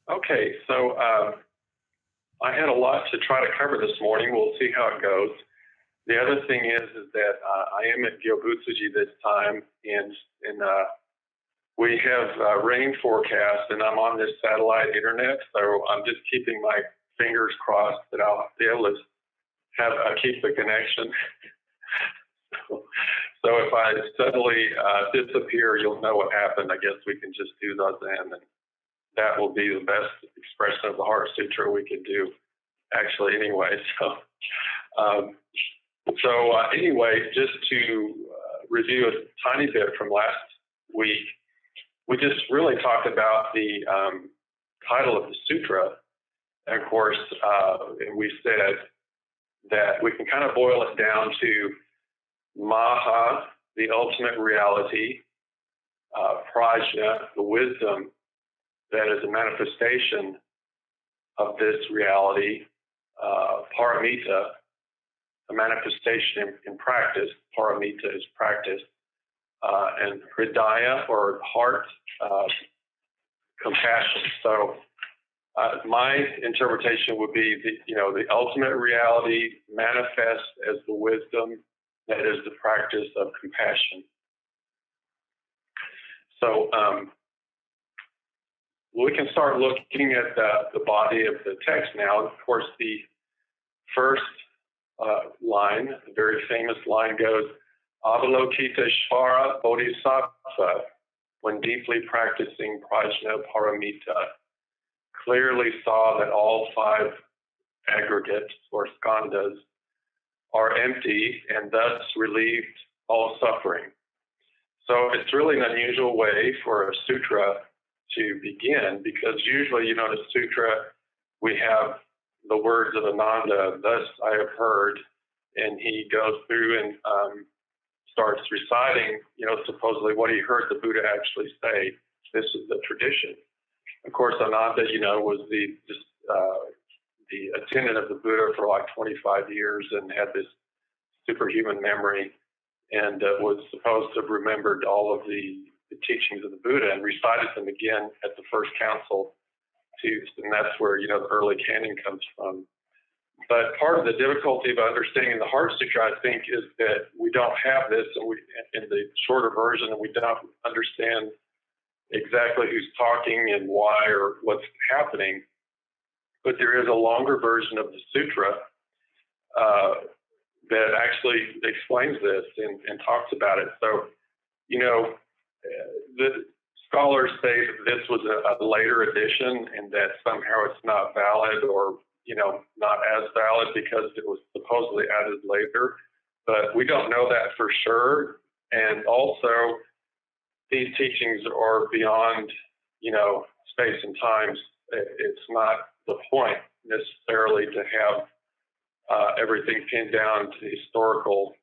Okay, so I had a lot to try to cover this morning. We'll see how it goes. The other thing is that I am at Gyobutsuji this time, and we have rain forecast, and I'm on this satellite internet, so I'm just keeping my fingers crossed that I'll be able to keep the connection. So if I suddenly disappear, you'll know what happened. I guess we can just do the Zen, and that will be the best expression of the Heart Sutra we could do, actually, anyway. Anyway, just to review a tiny bit from last week, we just really talked about the title of the sutra. And of course, we said that we can kind of boil it down to Maha, the ultimate reality, Prajna, the wisdom that is a manifestation of this reality, Paramita, a manifestation in practice. Paramita is practice, and Hridaya, or heart, compassion. So my interpretation would be the ultimate reality manifests as the wisdom that is the practice of compassion. So we can start looking at the body of the text now. Of course, the first line, the very famous line goes, Avalokiteshvara Bodhisattva, when deeply practicing Prajñāpāramitāhṛdaya, clearly saw that all five aggregates or skandhas are empty and thus relieved all suffering. So it's really an unusual way for a sutra to begin, because usually, in a sutra, we have the words of Ananda, thus I have heard, and he goes through and starts reciting, supposedly what he heard the Buddha actually say. This is the tradition. Of course, Ananda, was the attendant of the Buddha for like 25 years and had this superhuman memory, and was supposed to have remembered all of the teachings of the Buddha and recited them again at the first council, and that's where the early canon comes from. But part of the difficulty of understanding the Heart Sutra, I think, is that we don't have this, and in the shorter version, and we don't understand exactly who's talking and why or what's happening. But there is a longer version of the sutra that actually explains this and talks about it. So, the scholars say that this was a later edition and that somehow it's not valid, or not as valid because it was supposedly added later. But we don't know that for sure. And also, these teachings are beyond, space and time. It's not the point necessarily to have everything pinned down to historical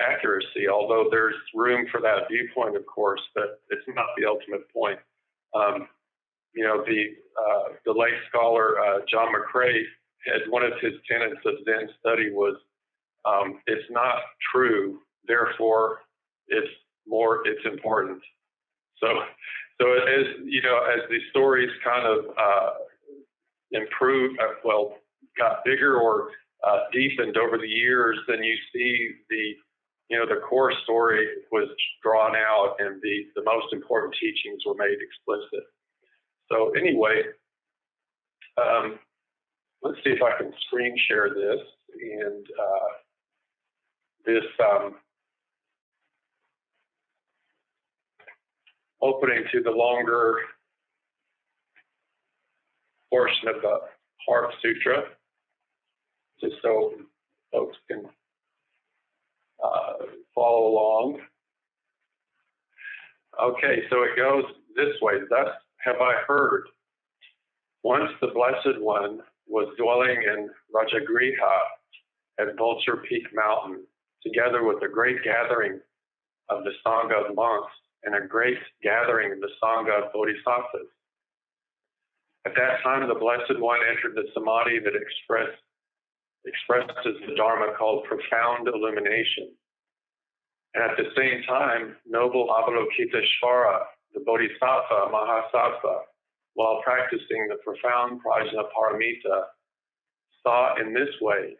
accuracy, although there's room for that viewpoint, of course, but it's not the ultimate point. The late scholar John McCrae had one of his tenets of Zen study was it's not true, therefore it's important. So as as the stories kind of improved, got bigger or deepened over the years, then you see the core story was drawn out and the most important teachings were made explicit. So anyway, let's see if I can screen share this, and this opening to the longer portion of the Heart Sutra, just so folks can follow along. Okay, so it goes this way. Thus have I heard. Once the Blessed One was dwelling in Rajagriha at Vulture Peak Mountain, together with a great gathering of the Sangha of monks and a great gathering of the Sangha of Bodhisattvas. At that time, the Blessed One entered the samadhi that expresses the Dharma called profound illumination. And at the same time, noble Avalokiteshvara, the Bodhisattva, Mahasattva, while practicing the profound Prajñāpāramita, saw in this way.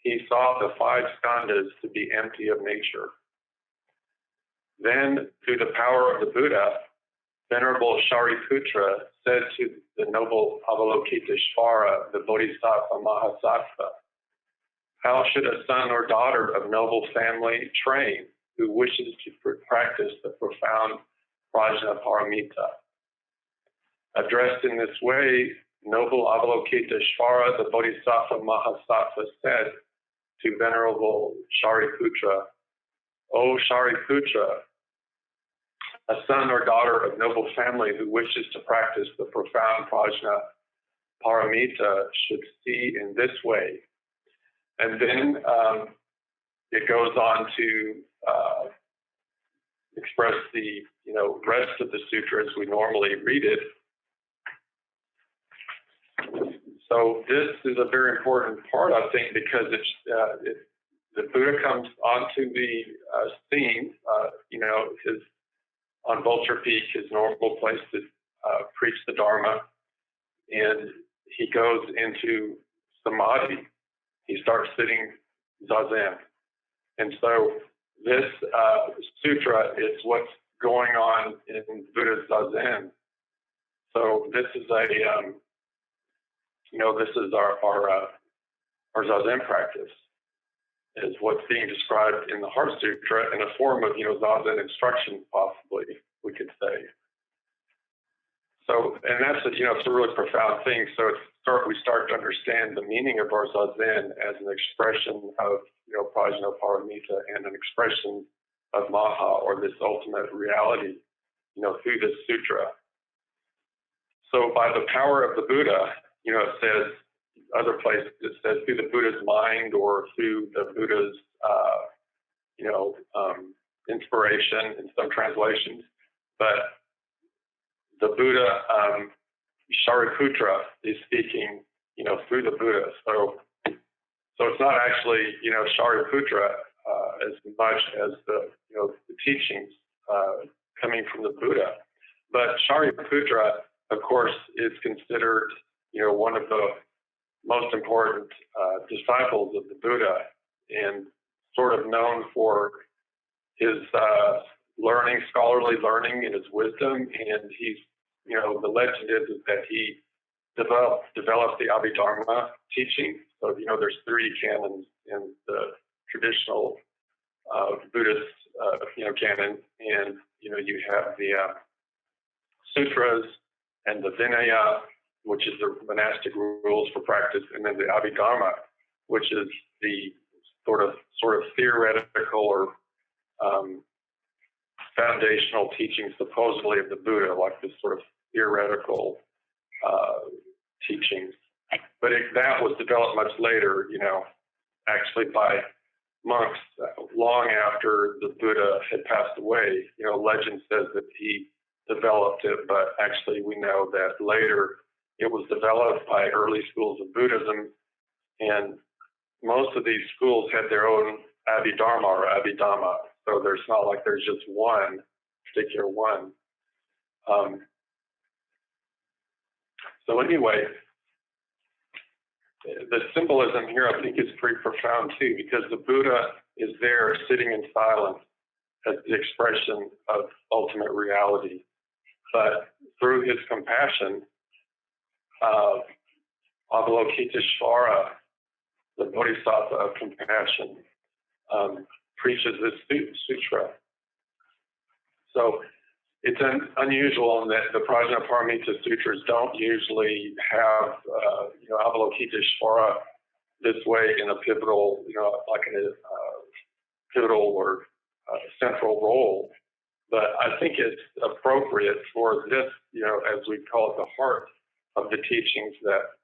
He saw the five skandhas to be empty of nature. Then, through the power of the Buddha, Venerable Shariputra said to the noble Avalokiteshvara, the Bodhisattva Mahasattva, how should a son or daughter of noble family train who wishes to practice the profound Prajñāpāramita? Addressed in this way, noble Avalokiteshvara, the Bodhisattva Mahasattva, said to Venerable Shariputra, O Shariputra, a son or daughter of noble family who wishes to practice the profound Prajñāpāramita should see in this way. And then it goes on to express the rest of the sutra as we normally read it. So this is a very important part, I think, because the Buddha comes onto the scene, on Vulture Peak, his normal place to preach the Dharma, and he goes into samadhi. He starts sitting zazen. And so this sutra is what's going on in Buddha's zazen. So this is this is our zazen practice, is what's being described in the Heart Sutra in a form of zazen instruction, possibly we could say. So, and that's it's a really profound thing. So we start to understand the meaning of our zazen as an expression of Prajñāpāramita and an expression of Maha, or this ultimate reality, through this sutra. So by the power of the Buddha, it says, other places it says through the Buddha's mind or through the Buddha's, inspiration in some translations. But the Buddha, Shariputra, is speaking, through the Buddha. So it's not actually, Shariputra as much as the teachings coming from the Buddha. But Shariputra, of course, is considered, one of the most important disciples of the Buddha, and sort of known for his scholarly learning and his wisdom. And he's, the legend is that he developed the Abhidharma teaching. So, there's 3 canons in the traditional Buddhist, canon. And, you have the sutras and the Vinaya, which is the monastic rules for practice, and then the Abhidharma, which is the sort of theoretical or foundational teaching supposedly of the Buddha, like this sort of theoretical teachings. But that was developed much later, actually by monks long after the Buddha had passed away. Legend says that he developed it, but actually we know that later it was developed by early schools of Buddhism, and most of these schools had their own Abhidharma or Abhidhamma. So there's not like there's just one particular one. So anyway, the symbolism here I think is pretty profound too, because the Buddha is there sitting in silence as the expression of ultimate reality. But through his compassion, Avalokiteshvara, the Bodhisattva of compassion, preaches this sutra. So it's unusual in that the Prajñāpāramita sutras don't usually have, Avalokiteshvara this way in a pivotal, like in a pivotal or central role. But I think it's appropriate for this, as we call it, the heart of the teachings, that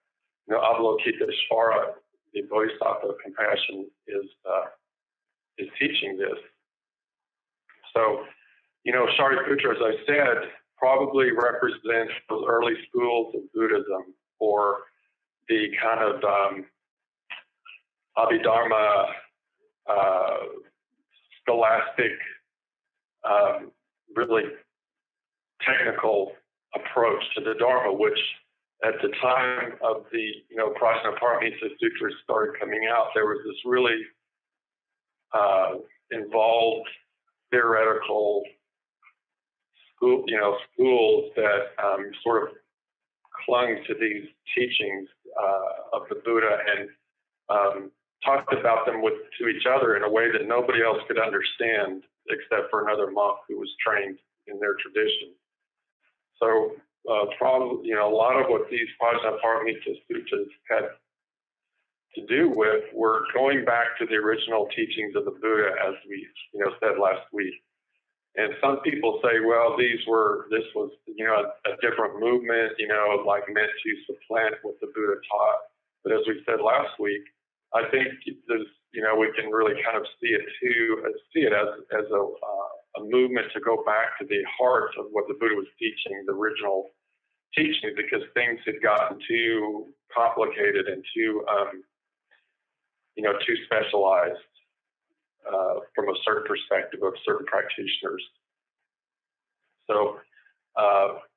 Avalokiteshvara, the Bodhisattva of compassion, is teaching this. So, Shariputra, as I said, probably represents those early schools of Buddhism, or the kind of Abhidharma, scholastic, really technical approach to the Dharma, which at the time of the, Mahāprajñāpāramitāhṛdaya Sūtra started coming out, there was this really involved theoretical schools that sort of clung to these teachings of the Buddha and talked about them to each other in a way that nobody else could understand except for another monk who was trained in their tradition. So probably, a lot of what these Mahāprajñāpāramitāhṛdaya Sūtras had to do with were going back to the original teachings of the Buddha, as we said last week. And some people say, well, this was a different movement, like meant to supplant what the Buddha taught. But as we said last week, I think this, we can really kind of see it as a movement to go back to the heart of what the Buddha was teaching, the original teaching, because things had gotten too complicated and too specialized from a certain perspective of certain practitioners. So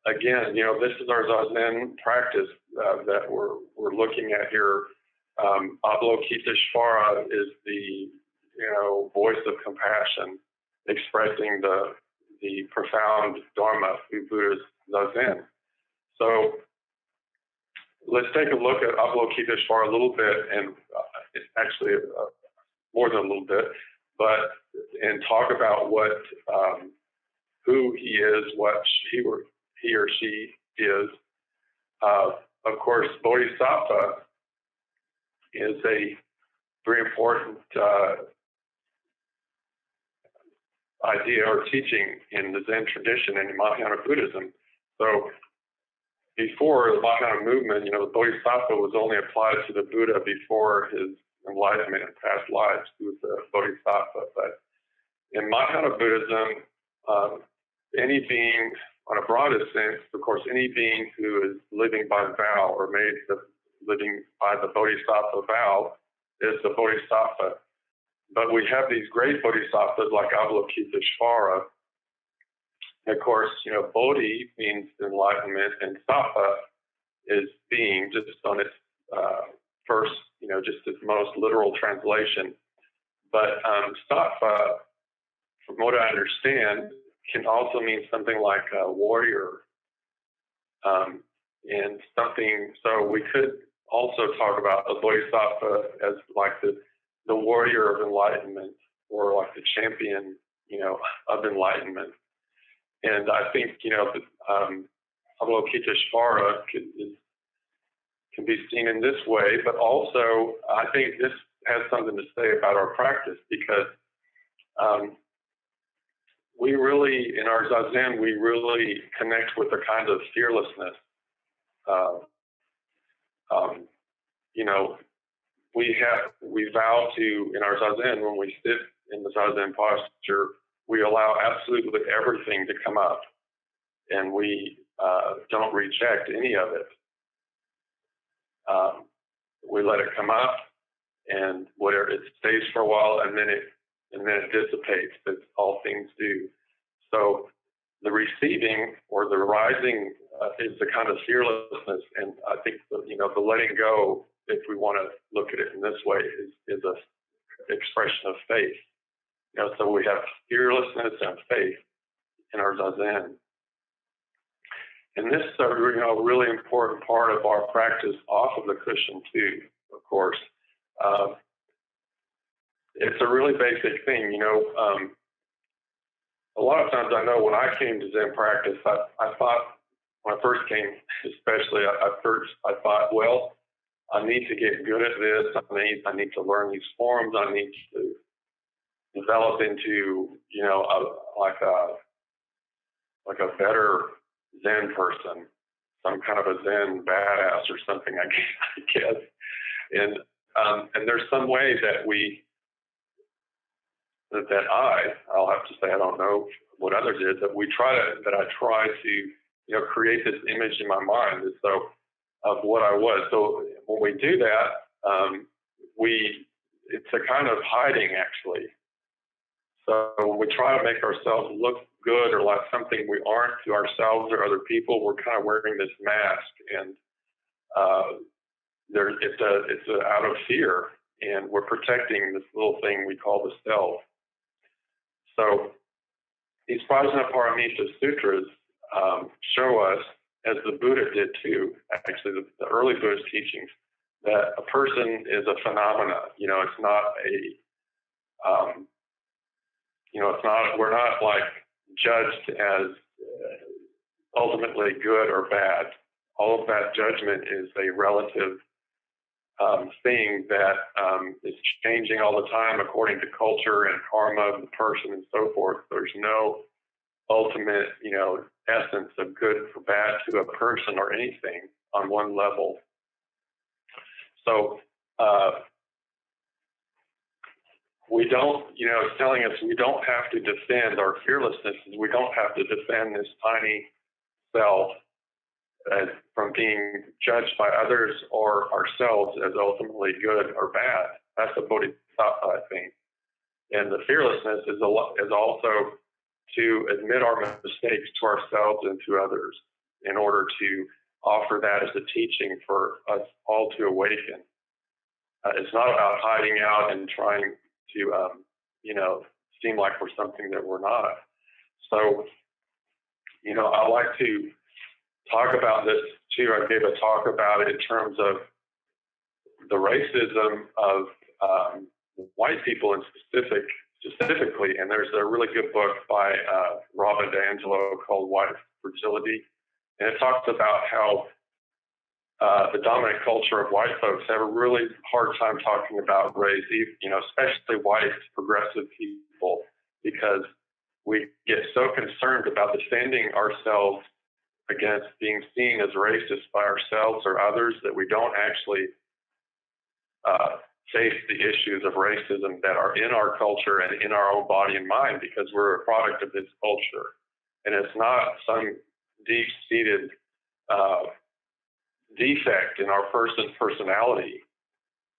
again, this is our Zazen practice that we're looking at here. Avalokiteshvara is the voice of compassion, expressing the profound Dharma through Buddha's Zazen. So let's take a look at Avalokiteshvara a little bit, and it's actually more than a little bit, and talk about who he is, what he or she is. Of course, Bodhisattva is a very important idea or teaching in the Zen tradition and in Mahayana Buddhism. So before the Mahayana movement, the Bodhisattva was only applied to the Buddha before his enlightenment in past lives. He was a Bodhisattva. But in Mahayana Buddhism, any being, on a broader sense, of course, any being who is living by vow or living by the Bodhisattva vow is the Bodhisattva. But we have these great Bodhisattvas like Avalokiteshvara. Of course, Bodhi means enlightenment, and Sattva is being, just on its first, just its most literal translation. But Sattva, from what I understand, can also mean something like a warrior, and something. So we could also talk about the Bodhisattva as like the warrior of enlightenment, or like the champion, of enlightenment. And I think, Avalokiteshvara can be seen in this way, but also I think this has something to say about our practice, because we really, in our Zazen, we really connect with a kind of fearlessness. We vow to, in our Zazen, when we sit in the Zazen posture, we allow absolutely everything to come up, and we don't reject any of it. We let it come up, and whatever, it stays for a while, and then it dissipates, as all things do. So the receiving or the rising is the kind of fearlessness, and I think the letting go, if we want to look at it in this way, is a expression of faith. So we have fearlessness and faith in our Zazen. And this is a really important part of our practice off of the cushion too, of course. It's a really basic thing, a lot of times I know when I came to Zen practice, I thought, when I first came especially, I thought, well, I need to get good at this, I need to learn these forms, I need to develop into, like a better Zen person, some kind of a Zen badass or something, I guess. And there's some way that I'll have to say, I don't know what others did, that I try to, create this image in my mind of what I was. So when we do that, it's a kind of hiding, actually. So when we try to make ourselves look good or like something we aren't to ourselves or other people, we're kind of wearing this mask, and it's out of fear, and we're protecting this little thing we call the self. So these Prajñāpāramitāhṛdaya Sutras show us, as the Buddha did too, actually the early Buddhist teachings, that a person is a phenomena. It's not we're not like judged as ultimately good or bad. All of that judgment is a relative thing that is changing all the time according to culture and karma of the person and so forth. There's no ultimate, essence of good or bad to a person or anything on one level. So we don't, it's telling us we don't have to defend our fearlessness. We don't have to defend this tiny self from being judged by others or ourselves as ultimately good or bad. That's a bodhisattva, I think. And the fearlessness is also to admit our mistakes to ourselves and to others in order to offer that as a teaching for us all to awaken. It's not about hiding out and trying to, seem like we're something that we're not. So, I like to talk about this too. I gave a talk about it in terms of the racism of white people in specifically, and there's a really good book by Robin DiAngelo called White Fragility, and it talks about how the dominant culture of white folks have a really hard time talking about race, especially white progressive people, because we get so concerned about defending ourselves against being seen as racist by ourselves or others that we don't actually face the issues of racism that are in our culture and in our own body and mind, because we're a product of this culture. And it's not some deep-seated defect in our personality.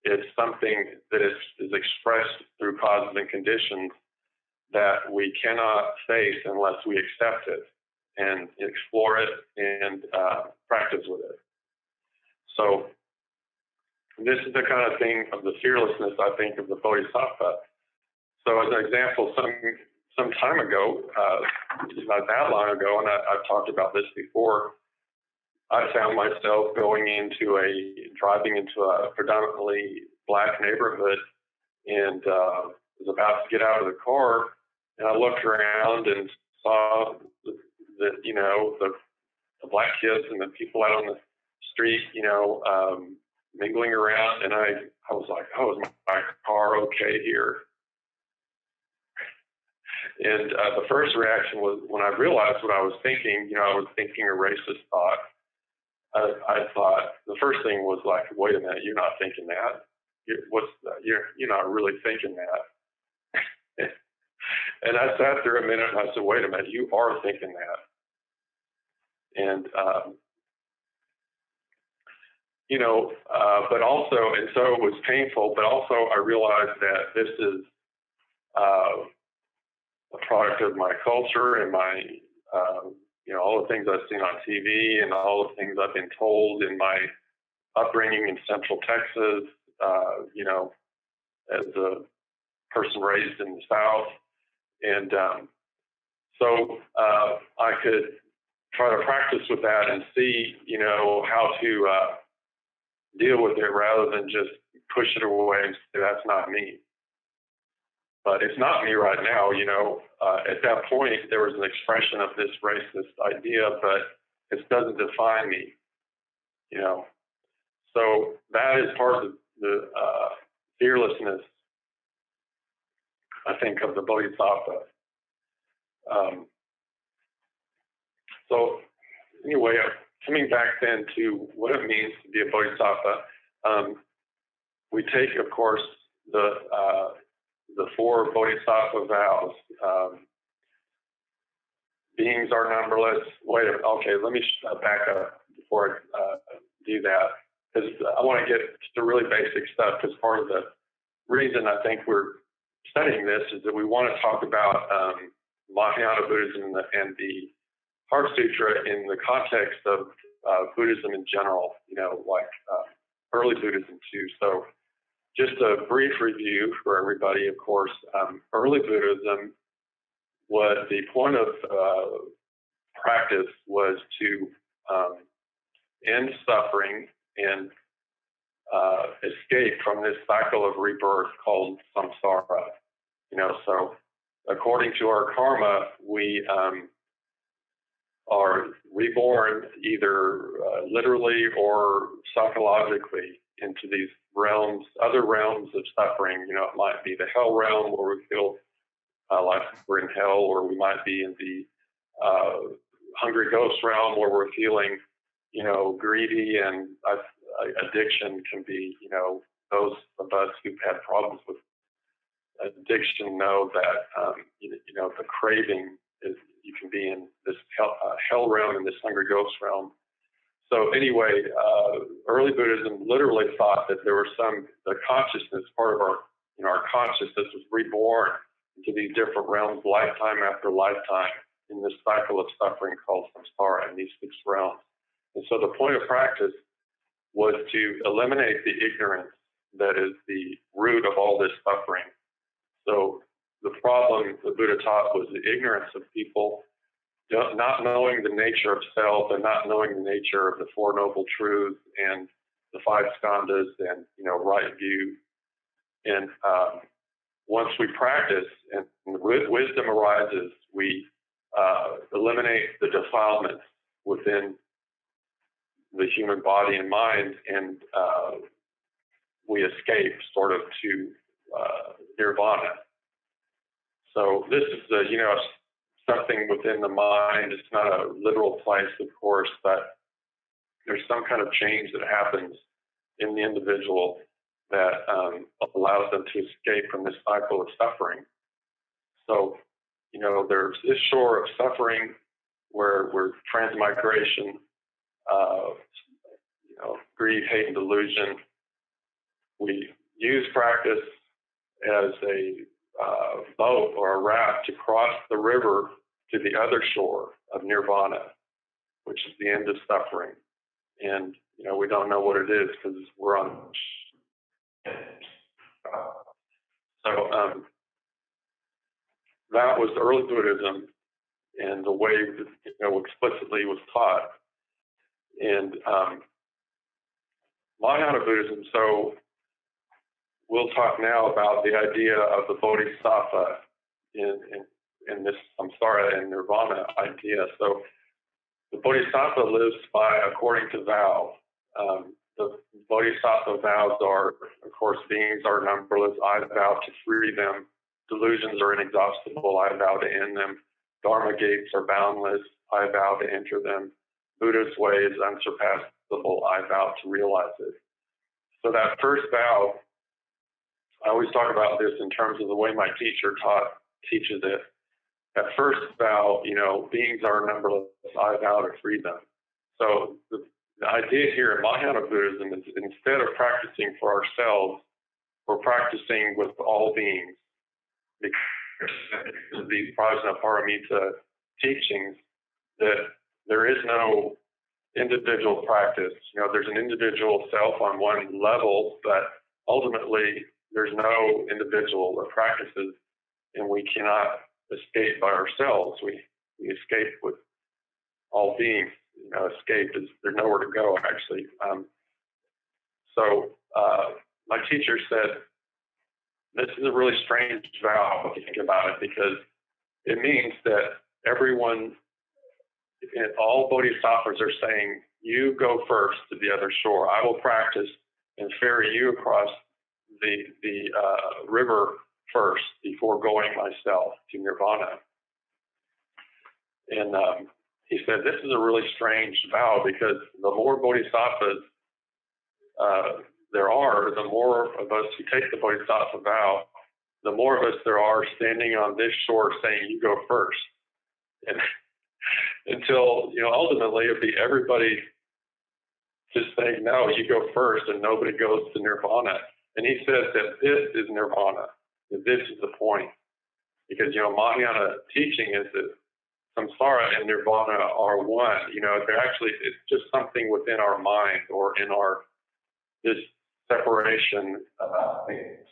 It's something that is expressed through causes and conditions that we cannot face unless we accept it and explore it and practice with it. So this is the kind of thing of the fearlessness, I think, of the Bodhisattva. So as an example, some time ago, not that long ago, and I've talked about this before, I found myself driving into a predominantly black neighborhood, and was about to get out of the car, and I looked around and saw the black kids and the people out on the street, mingling around, and I was like, oh, is my car okay here? And the first reaction was, when I realized what I was thinking, I was thinking a racist thought. I thought, the first thing was like, wait a minute, you're not thinking that. You're not really thinking that. And I sat there a minute and I said, wait a minute, you are thinking that. And, but also, and so it was painful, but also I realized that this is a product of my culture and my, all the things I've seen on TV and all the things I've been told in my upbringing in Central Texas, as a person raised in the South. And so I could try to practice with that and see, how to deal with it rather than just push it away and say, that's not me. But it's not me right now, at that point, there was an expression of this racist idea, but it doesn't define me, So that is part of the fearlessness, I think, of the Bodhisattva. So anyway, coming back then to what it means to be a Bodhisattva, we take, of course, the 4 Bodhisattva vows. Beings are numberless. Wait a minute. Okay, let me back up before I do that, because I want to get to the really basic stuff, because part of the reason I think we're studying this is that we want to talk about Mahayana Buddhism and the Heart Sutra in the context of Buddhism in general, like early Buddhism too. So just a brief review for everybody, of course. Early Buddhism was the point of practice was to end suffering and escape from this cycle of rebirth called samsara. So according to our karma, we are reborn either literally or psychologically into these realms, other realms of suffering. It might be the hell realm where we feel like we're in hell, or we might be in the hungry ghost realm where we're feeling, greedy, and addiction can be, those of us who've had problems with addiction know that, the craving is, you can be in this hell realm and this hungry ghost realm. So anyway, early Buddhism literally thought that there was the consciousness, part of our consciousness was reborn into these different realms, lifetime after lifetime, in this cycle of suffering called samsara, in these 6 realms. And so the point of practice was to eliminate the ignorance that is the root of all this suffering. So the problem the Buddha taught was the ignorance of people not knowing the nature of self and not knowing the nature of the Four Noble Truths and the Five Skandhas and, right view. And once we practice and wisdom arises, we eliminate the defilements within the human body and mind, and we escape sort of to nirvana. So this is something within the mind. It's not a literal place, of course, but there's some kind of change that happens in the individual that allows them to escape from this cycle of suffering. So, there's this shore of suffering where we're transmigration, greed, hate, and delusion. We use practice as a boat or a raft to cross the river to the other shore of nirvana, which is the end of suffering. And, we don't know what it is because we're on. That was early Buddhism and the way that, explicitly was taught. And Mahayana Buddhism, so we'll talk now about the idea of the bodhisattva in this samsara and nirvana idea. So the bodhisattva lives according to vow. The bodhisattva vows are, of course, beings are numberless. I vow to free them. Delusions are inexhaustible. I vow to end them. Dharma gates are boundless. I vow to enter them. Buddha's way is unsurpassable. I vow to realize it. So that first vow, I always talk about this in terms of the way my teacher teaches it. That first vow, beings are numberless. I vow to free them. So the idea here in Mahayana Buddhism is instead of practicing for ourselves, we're practicing with all beings. Because of these Prajñāpāramitāhṛdaya teachings, that there is no individual practice. There's an individual self on one level, but ultimately there's no individual that practices, and we cannot escape by ourselves. We escape with all beings. Escape is, there's nowhere to go, actually. So my teacher said, this is a really strange vow if you think about it, because it means that everyone, all bodhisattvas are saying, you go first to the other shore. I will practice and ferry you across the river first before going myself to nirvana. And he said, this is a really strange vow, because the more bodhisattvas there are, the more of us who take the bodhisattva vow, the more of us there are standing on this shore saying, you go first. And until, ultimately it'll be everybody just saying, no, you go first, and nobody goes to nirvana. And he says that this is nirvana, that this is the point. because, Mahayana teaching is that samsara and nirvana are one. They're actually, it's just something within our mind or in this separation.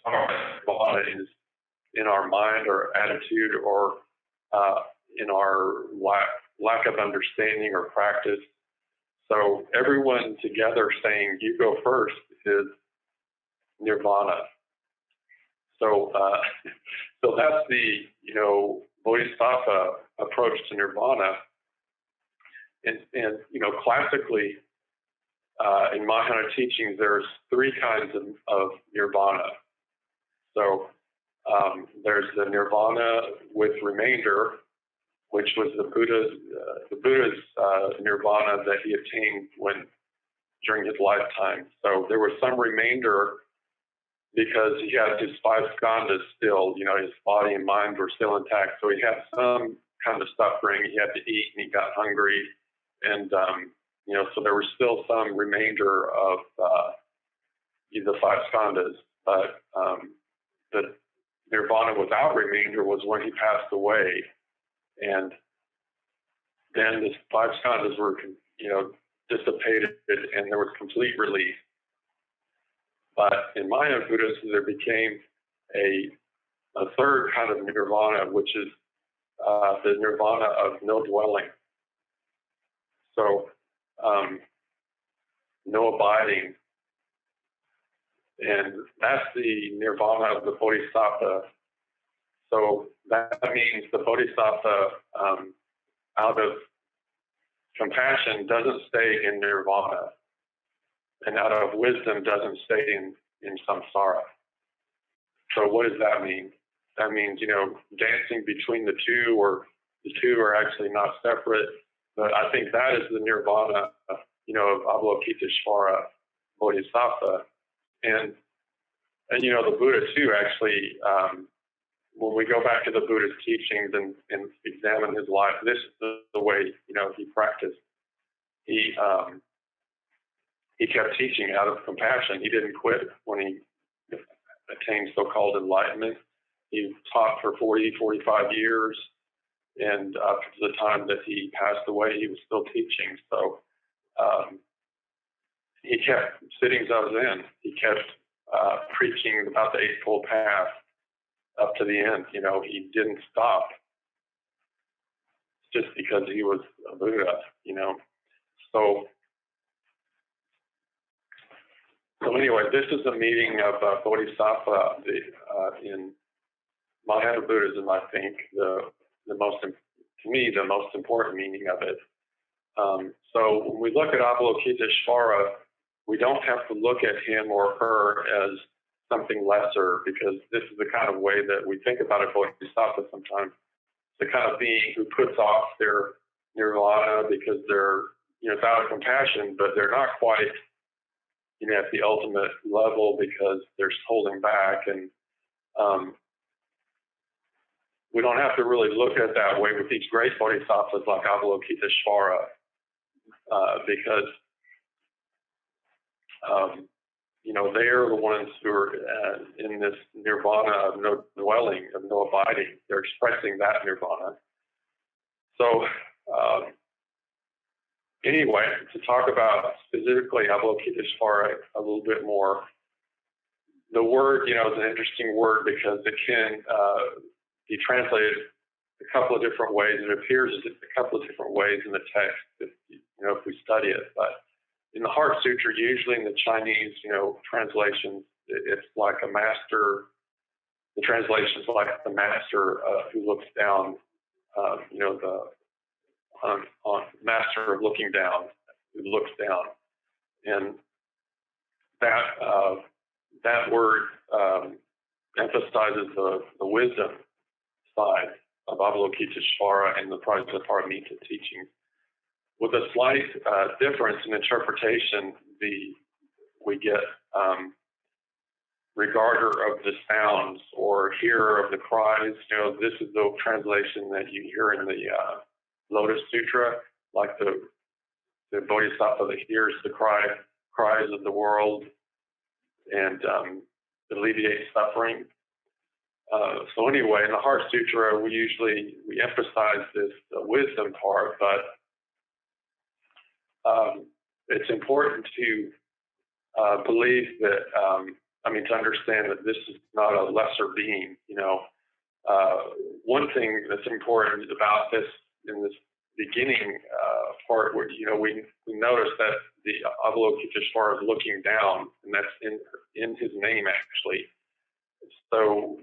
Nirvana is in our mind or attitude or in our lack of understanding or practice. So everyone together saying, you go first, is nirvana. So so that's the, Bodhisattva approach to nirvana. And classically, in Mahayana teachings, there's three kinds of nirvana. So there's the nirvana with remainder, which was the Buddha's nirvana that he attained during his lifetime. So there was some remainder because he had his five skandhas still, his body and mind were still intact. So he had some kind of suffering. He had to eat and he got hungry. And, so there was still some remainder of the five skandhas. But the nirvana without remainder was when he passed away. And then the five skandhas were, dissipated and there was complete relief. But in Mahayana Buddhism, there became a third kind of nirvana, which is the nirvana of no dwelling. So no abiding. And that's the nirvana of the Bodhisattva. So that means the Bodhisattva, out of compassion, doesn't stay in nirvana, and out of wisdom doesn't stay in samsara. So what does that mean? That means, dancing between the two, or the two are actually not separate. But I think that is the nirvana, of Avalokiteshvara Bodhisattva. And the Buddha too, actually, when we go back to the Buddha's teachings and examine his life, this is the way, he practiced. He kept teaching out of compassion. He didn't quit when he attained so-called enlightenment. He taught for 40, 45 years, and up to the time that he passed away, he was still teaching. So he kept sittings of Zen. He kept preaching about the Eightfold Path up to the end. He didn't stop just because he was a Buddha, So anyway, this is a meeting of Bodhisattva in Mahayana Buddhism. I think to me, the most important meaning of it. So when we look at Avalokiteshvara, we don't have to look at him or her as something lesser, because this is the kind of way that we think about a Bodhisattva sometimes. The kind of being who puts off their nirvana because they're, it's out of compassion, but they're not quite, at the ultimate level because they're holding back. And we don't have to really look at it that way with these great bodhisattvas like Avalokiteshvara, because they are the ones who are in this nirvana of no dwelling, of no abiding. They're expressing that nirvana. So anyway, to talk about specifically Avalokiteshvara a little bit more, the word, is an interesting word because it can be translated a couple of different ways. It appears a couple of different ways in the text, if we study it. But in the Heart Sutra, usually in the Chinese, translations, it's like a master. The translation is like the master who looks down, on master of looking down, who looks down, and that word emphasizes the wisdom side of Avalokiteshvara and the Mahāprajñāpāramitāhṛdaya teachings. With a slight difference in interpretation, we get regarder of the sounds or hearer of the cries. This is the translation that you hear in the Lotus Sutra, like the Bodhisattva that hears the cries of the world and alleviates suffering. So anyway, in the Heart Sutra, we emphasize this wisdom part, but it's important to believe that, to understand that this is not a lesser being. One thing that's important about this in this beginning part, where we notice that the Avalokiteshvara is looking down, and that's in his name actually. So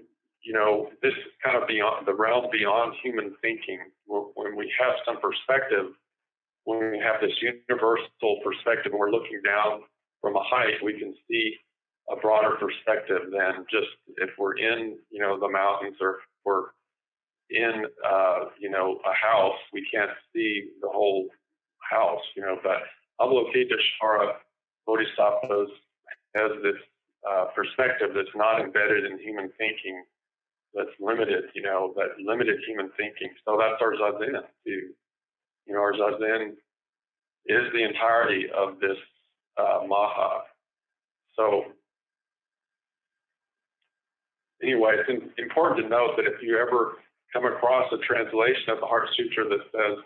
this is kind of beyond the realm beyond human thinking. When we have some perspective, when we have this universal perspective, and we're looking down from a height, we can see a broader perspective than just if we're in, the mountains, or if we're in, a house, we can't see the whole house, but Avalokiteshvara Bodhisattva has this perspective that's not embedded in human thinking, that's limited, that limited human thinking. So that's our Zazen too. Our Zazen is the entirety of this Maha. So anyway, it's important to note that if you ever come across a translation of the Heart Sutra that says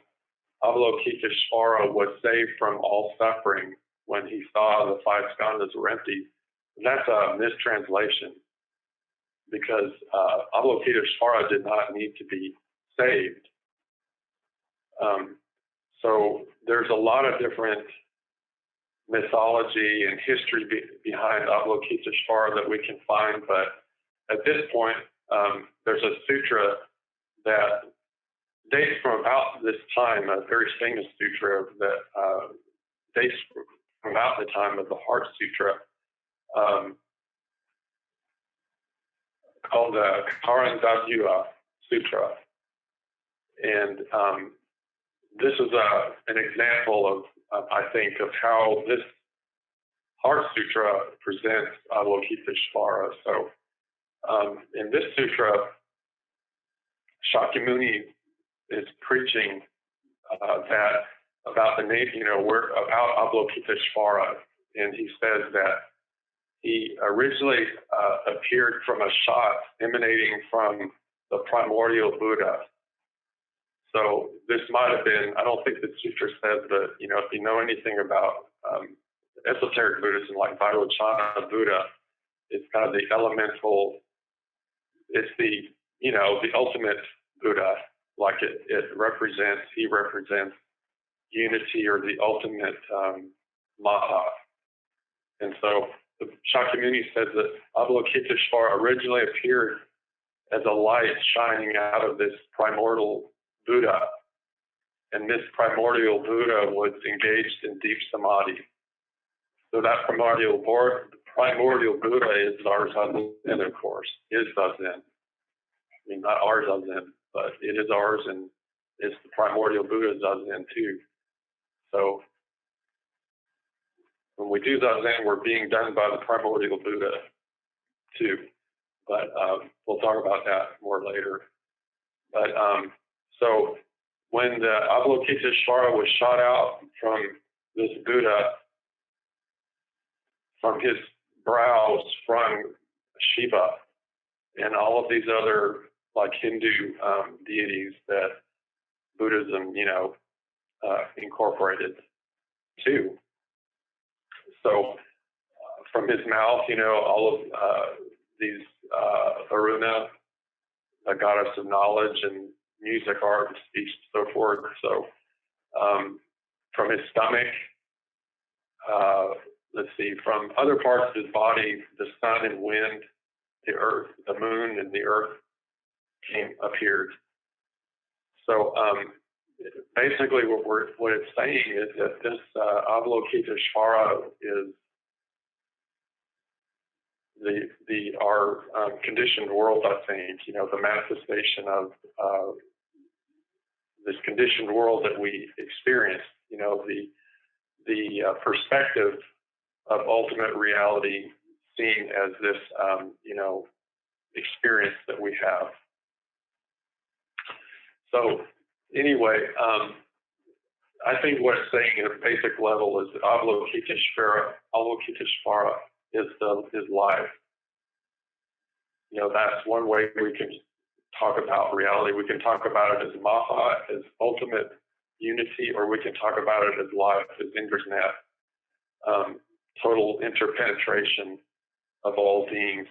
Avalokiteshvara was saved from all suffering when he saw the five skandhas were empty, that's a mistranslation, because Avalokiteshvara did not need to be saved. So there's a lot of different mythology and history behind Avalokiteshvara that we can find, but at this point, there's a sutra that dates from about this time, a very famous sutra that dates from about the time of the Heart Sutra, called the Karandavya Sutra. And this is an example of, I think, of how this Heart Sutra presents Avalokiteshvara. So in this sutra, Shakyamuni is preaching that about the name, about Avalokiteshvara, and he says that he originally appeared from a shot emanating from the primordial Buddha. So this might have been, I don't think the sutra says, but if you know anything about esoteric Buddhism, like Vairochana Buddha, it's kind of the elemental, it's the ultimate Buddha, like he represents unity, or the ultimate Maha. And so Shakyamuni says that Avalokiteshvara originally appeared as a light shining out of this primordial Buddha. And this primordial Buddha was engaged in deep samadhi. So that primordial Buddha is our Zazen, of course, is Zazen. Not our Zazen, but it is ours, and it's the primordial Buddha Zazen too. So when we do Zazen, we're being done by the primordial Buddha too. But we'll talk about that more later. But so when the Avalokiteshvara was shot out from this Buddha, from his brow sprung Shiva and all of these other like Hindu deities that Buddhism, incorporated too. So from his mouth, all of these Aruna, the goddess of knowledge and music, art, speech, and so forth. So from his stomach, from other parts of his body, the sun and wind, the earth, the moon and the earth appeared. So basically what it's saying is that this Avalokiteshvara is our conditioned world, I think, the manifestation of this conditioned world that we experience, the perspective of ultimate reality seen as this, experience that we have. So anyway, I think what it's saying at a basic level is that Avalokiteshvara is life. that's one way we can talk about reality. We can talk about it as Maha, as ultimate unity, or we can talk about it as life, as Indrasnat, total interpenetration of all beings,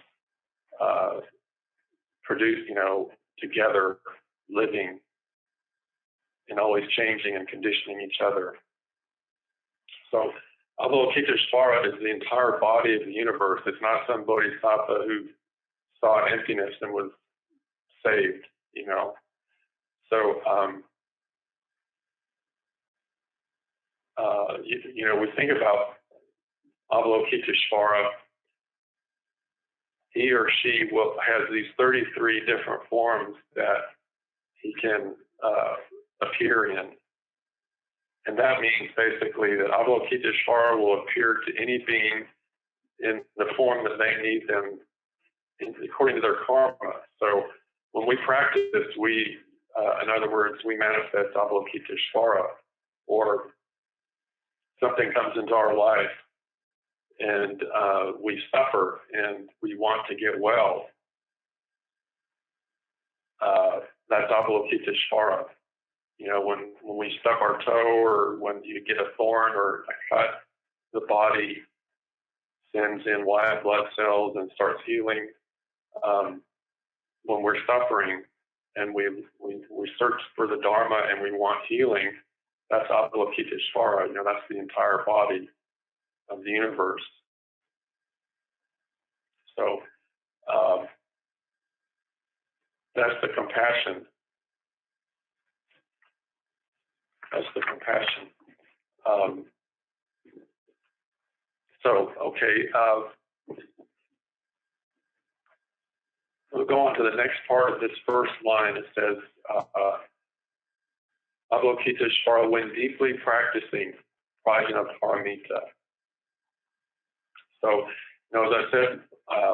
produced, together, living, and always changing and conditioning each other. So, Avalokiteshvara is the entire body of the universe. It's not some bodhisattva who saw emptiness and was saved, So, we think about Avalokiteshvara. He or she has these 33 different forms that he can appear in. And that means basically that Avalokiteshvara will appear to any being in the form that they need them according to their karma. So when we practice this, in other words, we manifest Avalokiteshvara, or something comes into our life and we suffer and we want to get well. That's Avalokiteshvara. When we stub our toe, or when you get a thorn or a cut, the body sends in white blood cells and starts healing. When we're suffering and we search for the Dharma and we want healing, that's Avalokiteshvara. That's the entire body of the universe. So that's the compassion. That's the compassion. We'll go on to the next part of this first line. It says, Avalokiteshvara, when deeply practicing Prajñāpāramitāhṛdaya. So, as I said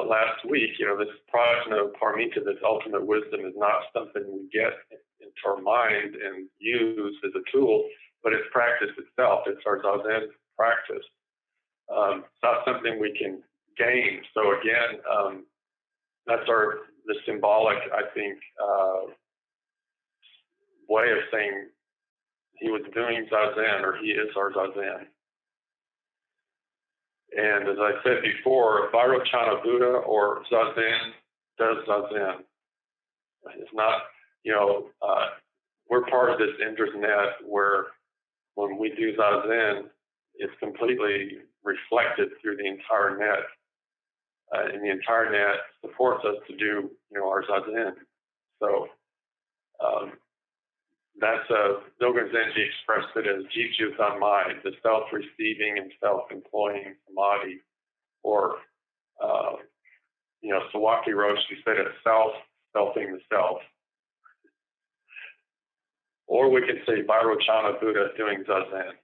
last week, this Prajñāpāramitāhṛdaya, this ultimate wisdom, is not something we get into our mind and use as a tool, but it's practice itself. It's our Zazen practice. It's not something we can gain. So again, that's the symbolic, I think, way of saying he was doing Zazen, or he is our Zazen. And as I said before, Vairochana Buddha or Zazen does Zazen. It's not, we're part of this Indrasnat where when we do Zazen, it's completely reflected through the entire net. And the entire net supports us to do, our Zazen. So that's Dogen Zenji expressed it as Jiju Zanmai, the self-receiving and self-employing samadhi, or Sawaki Roshi said it's selfing the self. Or we could say Vairochana Buddha doing Zazen,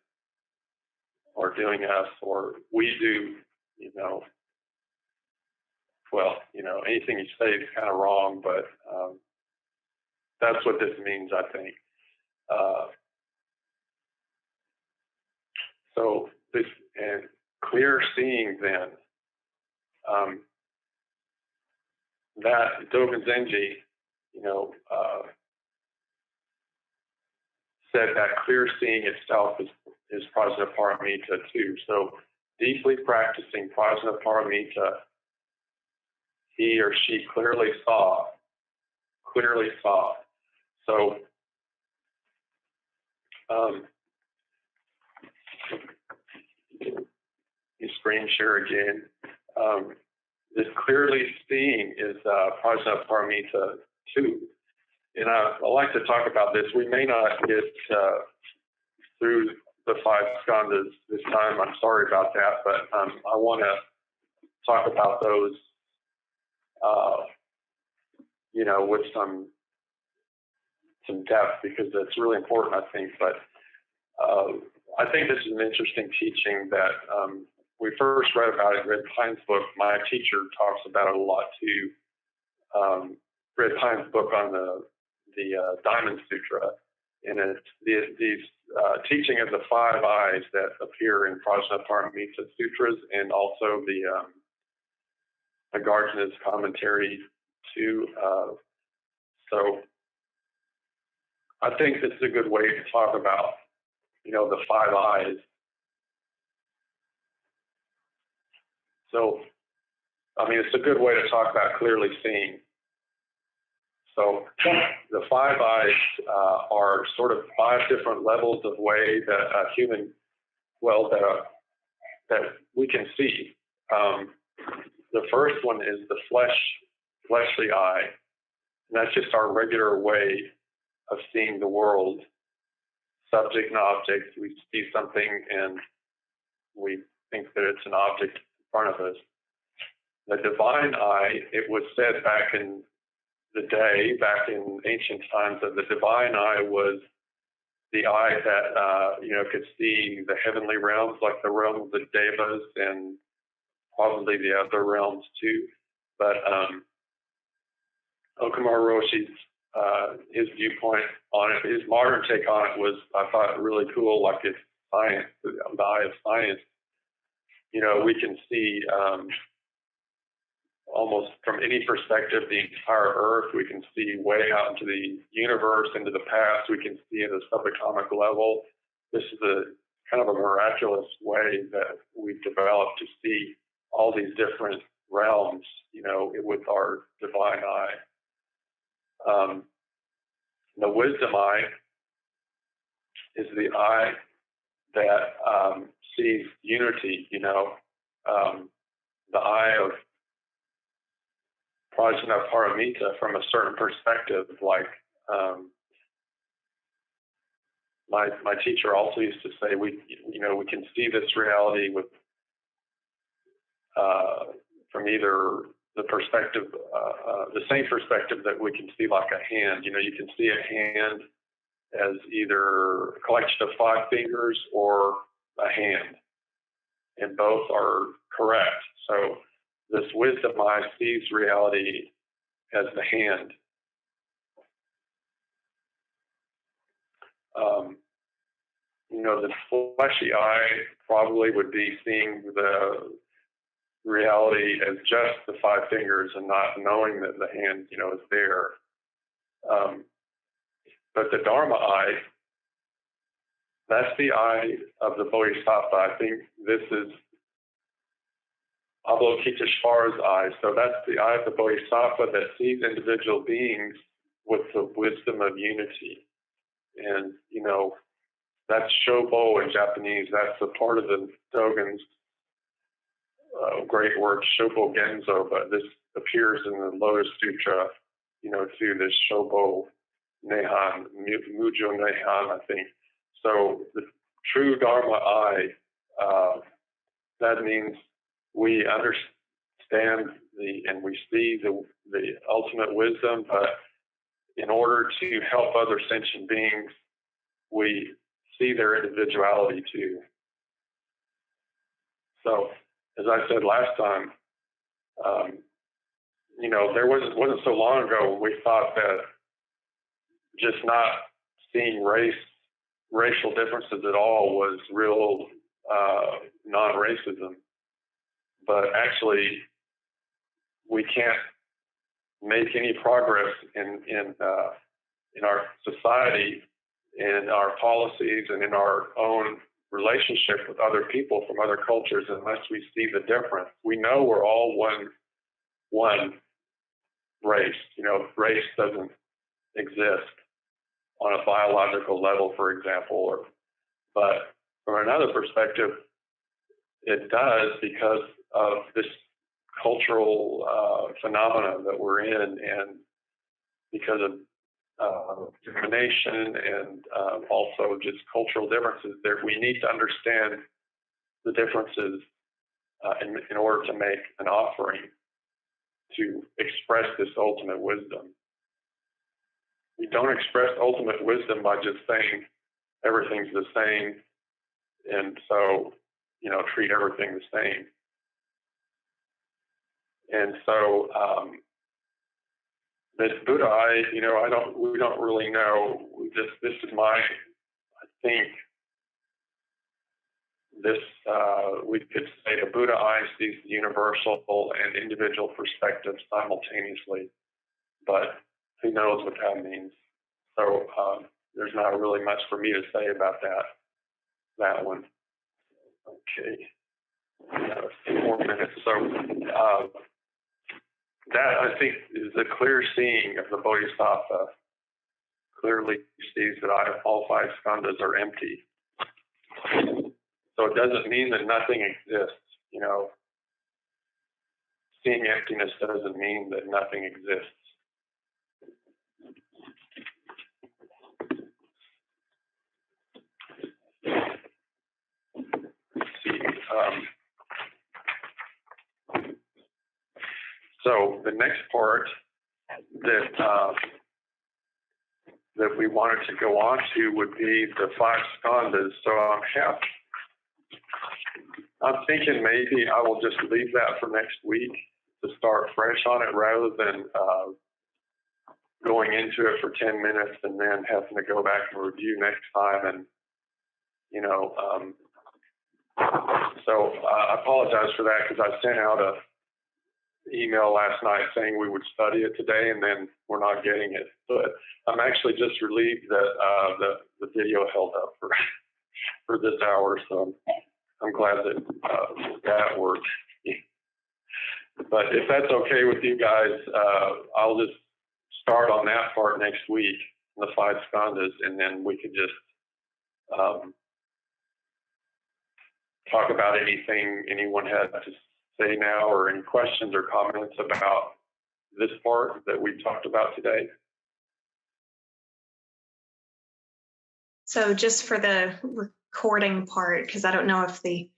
or doing us, or we do, anything you say is kind of wrong, but that's what this means, I think. So this, and clear seeing then, that Dogen Zenji, said that clear seeing itself is Prajñāpāramitāhṛdaya too. So deeply practicing Prajñāpāramitāhṛdaya, he or she clearly saw. So you screen share again. This clearly seeing is Prajñāpāramitāhṛdaya too. And I like to talk about this. We may not get through the Five Skandhas this time. I'm sorry about that, but I want to talk about those, with some depth, because it's really important, I think. But I think this is an interesting teaching that we first read about in Red Pine's book. My teacher talks about it a lot too. Red Pine's book on the Diamond Sutra, and it's these teaching of the 5 eyes that appear in Prajñāpāramitāhṛdaya Sutras, and also the Nagarjuna's commentary to, so I think this is a good way to talk about, the five eyes. So, it's a good way to talk about clearly seeing. So the five eyes are sort of five different levels of way that a human, that we can see. The first one is the fleshly eye, and that's just our regular way of seeing the world, subject and object. We see something and we think that it's an object in front of us. The divine eye, it was said back in the day, back in ancient times, that the divine eye was the eye that, could see the heavenly realms, like the realm of the devas and probably the other realms too. But Okamura Roshi's, his viewpoint on it, his modern take on it was, I thought, really cool, like it's science, the eye of science. We can see almost from any perspective the entire earth. We can see way out into the universe, into the past. We can see at a subatomic level. This is a kind of a miraculous way that we've developed to see all these different realms, with our divine eye. The wisdom eye is the eye that sees unity, the eye of Prajñāpāramitāhṛdaya from a certain perspective. Like my teacher also used to say, we can see this reality with from either the perspective, the same perspective that we can see like a hand. You can see a hand as either a collection of five fingers or a hand, and both are correct. So this wisdom eye sees reality as the hand. The fleshy eye probably would be seeing the reality as just the five fingers and not knowing that the hand, is there. But the Dharma eye, that's the eye of the Bodhisattva. I think this is Avalokiteshvara's eye. So that's the eye of the Bodhisattva that sees individual beings with the wisdom of unity. And, that's Shobo in Japanese. That's a part of the Dogen's great work, Shobo Genzo, but this appears in the Lotus Sutra, too, this Shobo Nehan, Mujo Nehan, I think. So the true Dharma eye, that means we understand and we see the ultimate wisdom, but in order to help other sentient beings, we see their individuality too. So, as I said last time, there wasn't so long ago when we thought that just not seeing racial differences at all was real non-racism. But actually, we can't make any progress in our society, in our policies, and in our own relationship with other people from other cultures unless we see the difference. We know we're all one race. Race doesn't exist on a biological level, for example, but from another perspective, it does because of this cultural phenomena that we're in, and because of discrimination and also just cultural differences. There, we need to understand the differences in order to make an offering to express this ultimate wisdom. We don't express ultimate wisdom by just saying everything's the same, and so treat everything the same. And so this Buddha eye, we don't really know. This is I think this, we could say the Buddha eye sees the universal and individual perspectives simultaneously. but who knows what that means. So there's not really much for me to say about that one. Okay, 4 minutes. So that, I think, is a clear seeing of the Bodhisattva. Clearly sees that all 5 skandhas are empty. So it doesn't mean that nothing exists. Seeing emptiness doesn't mean that nothing exists. Let's see. So the next part that we wanted to go on to would be the 5 skandhas. So I'm thinking maybe I will just leave that for next week to start fresh on it, rather than going into it for 10 minutes and then having to go back and review next time. And so I apologize for that, because I sent out a email last night saying we would study it today, and then we're not getting it. But I'm actually just relieved that the video held up for this hour, so I'm glad that that worked. But if that's okay with you guys, I'll just start on that part next week, the 5 skandhas, and then we could just talk about anything anyone had to say now, or any questions or comments about this part that we talked about today. So just for the recording part, because I don't know if the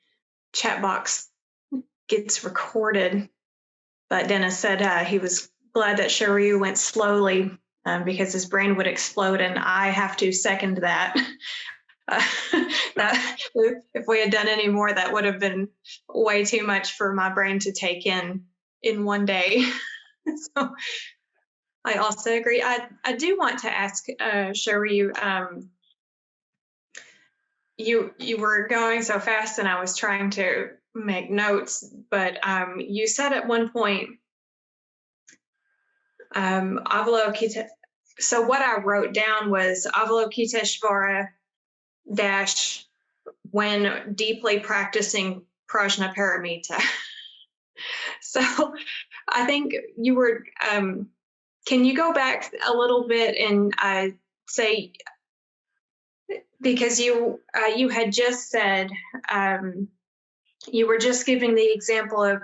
chat box gets recorded, but Dennis said he was glad that Shoryu went slowly because his brain would explode, and I have to second that. That if we had done any more, that would have been way too much for my brain to take in one day. So I also agree. I do want to ask Shoryu, you were going so fast and I was trying to make notes, but you said at one point, Avalokita. So what I wrote down was Avalokiteshvara dash when deeply practicing Prajnaparamita. So I think you were, can you go back a little bit and say, because you had just said, you were just giving the example of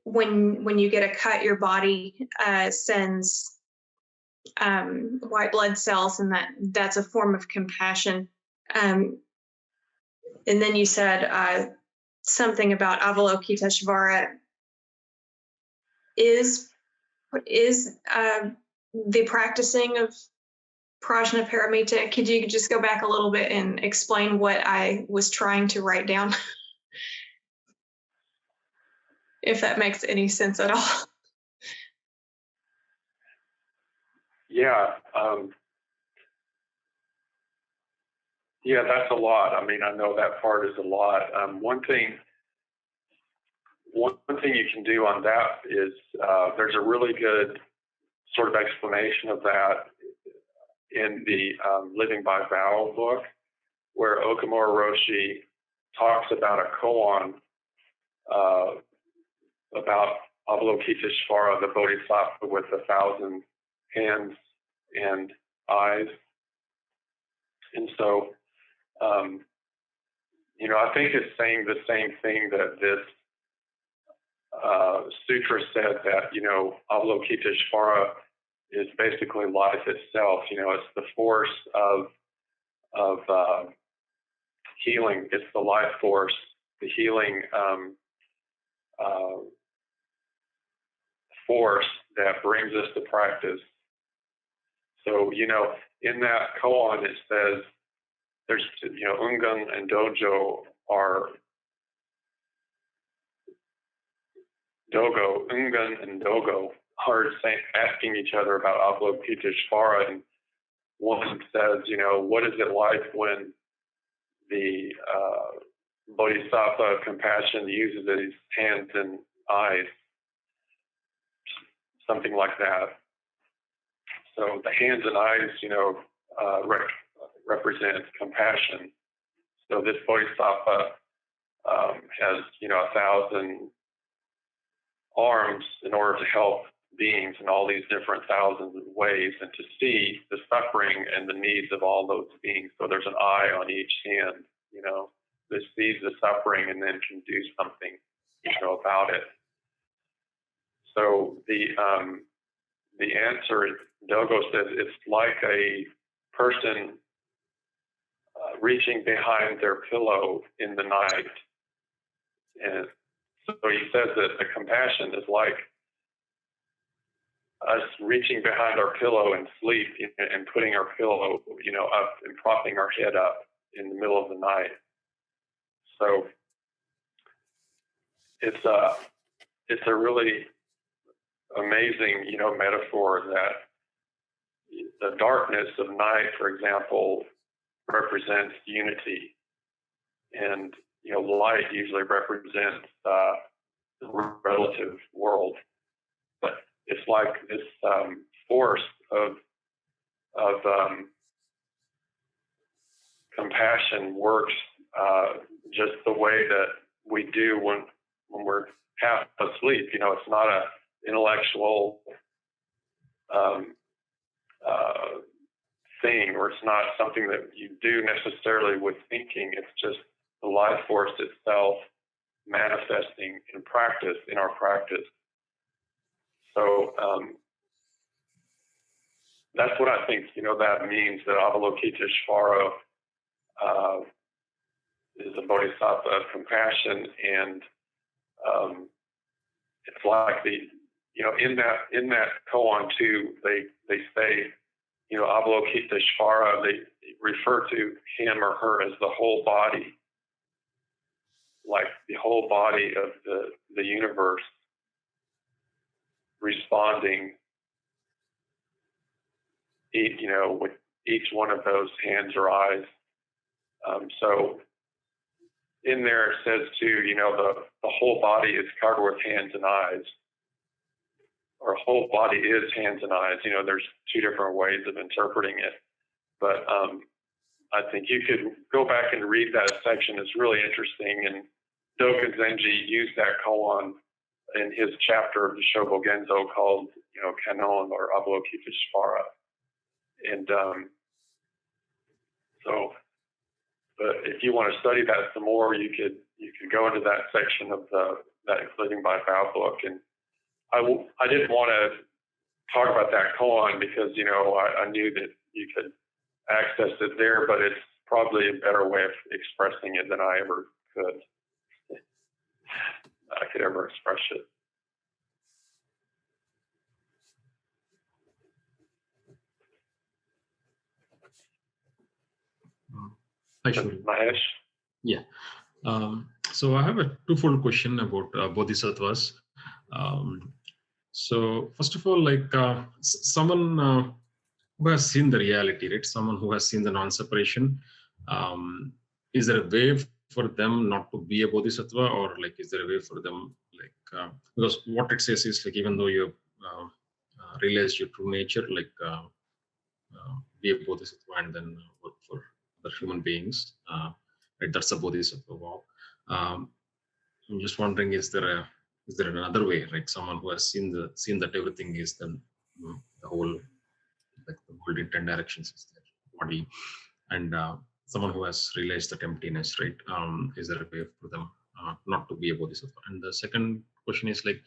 when you get a cut, your body sends white blood cells, and that's a form of compassion. And then you said something about Avalokiteshvara is the practicing of Prajnaparamita. Could you just go back a little bit and explain what I was trying to write down? If that makes any sense at all. Yeah. Yeah, that's a lot. I mean, I know that part is a lot. One thing you can do on that is there's a really good sort of explanation of that in the Living by Vow book, where Okamura Roshi talks about a koan about Avalokiteshvara, the Bodhisattva with 1,000 hands and eyes. And so, I think it's saying the same thing that this sutra said, that, Avalokiteshvara is basically life itself. It's the force of healing. It's the life force, the healing force that brings us to practice. So, in that koan, it says there's, Ungan and Dojo are Ungan and Dogo are asking each other about Avalokiteshvara, and one says, what is it like when the Bodhisattva of compassion uses his hands and eyes? Something like that. So the hands and eyes, represent compassion. So this bodhisattva has, 1,000 arms in order to help beings in all these different thousands of ways, and to see the suffering and the needs of all those beings. So there's an eye on each hand, that sees the suffering and then can do something, about it. So the answer, Dogo says, it's like a person reaching behind their pillow in the night. And so he says that the compassion is like us reaching behind our pillow in sleep and putting our pillow, up and propping our head up in the middle of the night. So it's a really amazing, metaphor that the darkness of night, for example, represents unity, and light usually represents the relative world. But it's like this force of compassion works just the way that we do when we're half asleep. It's not a intellectual thing, or it's not something that you do necessarily with thinking. It's just the life force itself manifesting in our practice. So that's what I think, that means, that Avalokiteshvara is a bodhisattva of compassion. And it's like in that koan too, they say, Avalokiteshvara, they refer to him or her as the whole body, like the whole body of the universe responding, with each one of those hands or eyes. So in there it says too, the whole body is covered with hands and eyes, or whole body is hands and eyes. There's two different ways of interpreting it, but I think you could go back and read that section. It's really interesting, and Dogen Zenji used that koan in his chapter of the Shobogenzo called, Kanon, or Avalokiteshvara. And but if you want to study that some more, you could go into that section of that Living by Vow book. And I didn't want to talk about that koan because, I knew that you could access it there, but it's probably a better way of expressing it than I could ever express it. Hi, Shoryu. Mahesh? Yeah. So I have a twofold question about bodhisattvas. So first of all, like someone who has seen the reality, right? Someone who has seen the non-separation, is there a way for them not to be a bodhisattva, or like is there a way for them, like because what it says is like even though you realize your true nature, like be a bodhisattva and then work for other human beings, right? That's a bodhisattva vow. I'm just wondering, is there another way, right? Someone who has seen that everything is the whole, like the world in 10 directions is their body, and someone who has realized that emptiness, right? Is there a way for them not to be a bodhisattva? And the second question is like,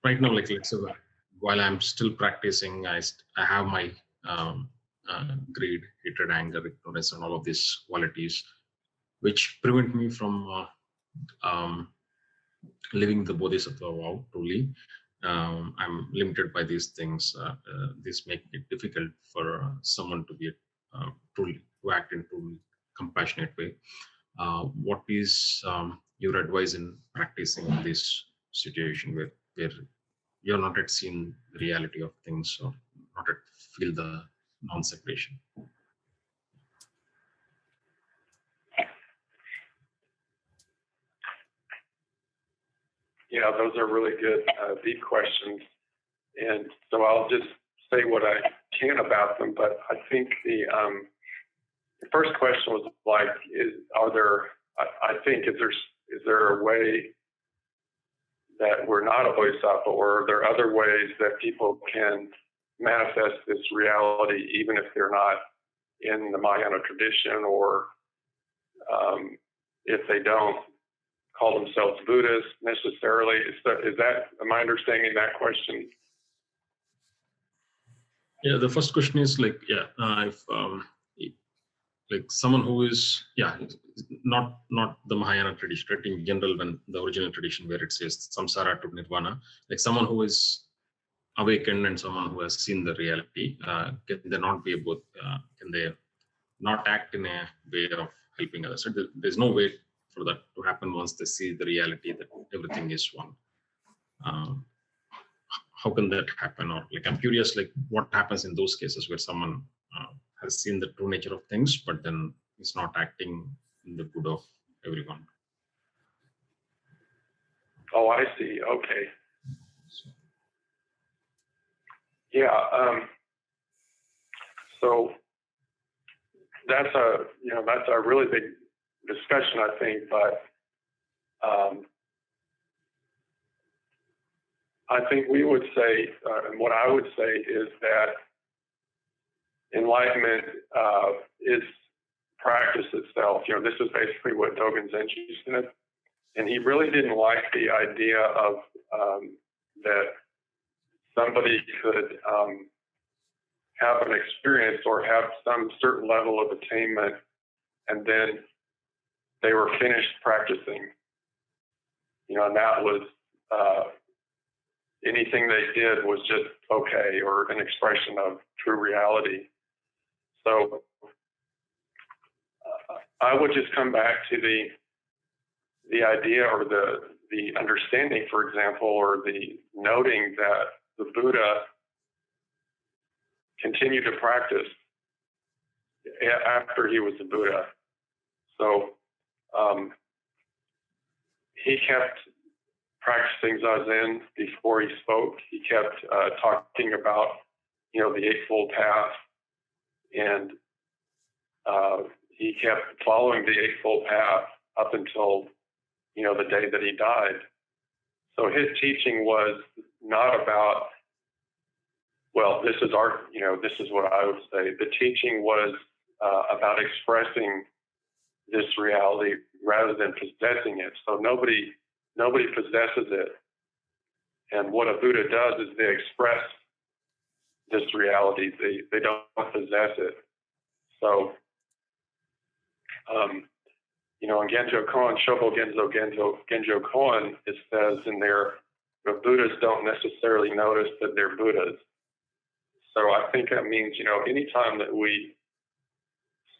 right now, like let's say while I'm still practicing, I have my greed, hatred, anger, ignorance, and all of these qualities, which prevent me from living the bodhisattva vow truly. I'm limited by these things. This makes it difficult for someone to be to act in truly compassionate way. What is your advice in practicing in this situation where you're not yet seen the reality of things, or not yet feel the non-separation? Yeah, those are really good, deep questions. And so I'll just say what I can about them, but I think the first question was like, is there a way that we're not a bodhisattva, or are there other ways that people can manifest this reality even if they're not in the Mahayana tradition, or if they don't call themselves Buddhists necessarily? Am I understanding that question? Yeah, the first question is like, if like someone who is not the Mahayana tradition, right? In general, when the original tradition where it says samsara to nirvana, like someone who is awakened and someone who has seen the reality, can they not be able? Can they not act in a way of helping others? So there's no way for that to happen once they see the reality that everything is one. How can that happen? Or like, I'm curious, like what happens in those cases where someone has seen the true nature of things, but then is not acting in the good of everyone. Oh, I see. Okay. Yeah. So that's a really big discussion, I think. But I think we would say, and what I would say is that enlightenment is practice itself. This is basically what Dogen Zenji said, and he really didn't like the idea of that somebody could have an experience or have some certain level of attainment, and then they were finished practicing. And that was anything they did was just okay, or an expression of true reality. So I would just come back to the idea, or the understanding, for example, or the noting that the Buddha continued to practice after he was a Buddha. So he kept practicing Zazen before he spoke. He kept talking about, the Eightfold Path, and he kept following the Eightfold Path up until, the day that he died. So his teaching was not about, well, this is what I would say. The teaching was about expressing this reality rather than possessing it. So nobody possesses it. And what a Buddha does is they express this reality. They don't possess it. So, in Genjo Koan, Shobo Genjo Koan, it says in there, the Buddhas don't necessarily notice that they're Buddhas. So I think that means, anytime that we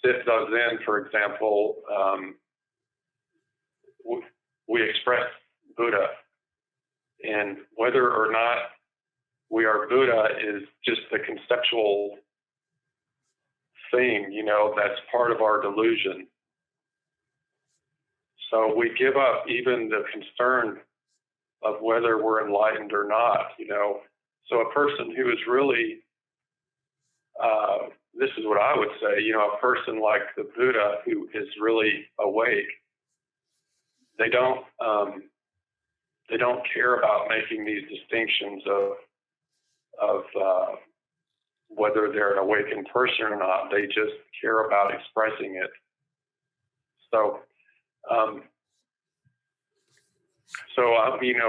sit Zazen, for example, we express Buddha. And whether or not we are Buddha is just a conceptual thing, that's part of our delusion. So we give up even the concern of whether we're enlightened or not, So a person who is really, this is what I would say, a person like the Buddha who is really awake, they don't care about making these distinctions of whether they're an awakened person or not. They just care about expressing it. So,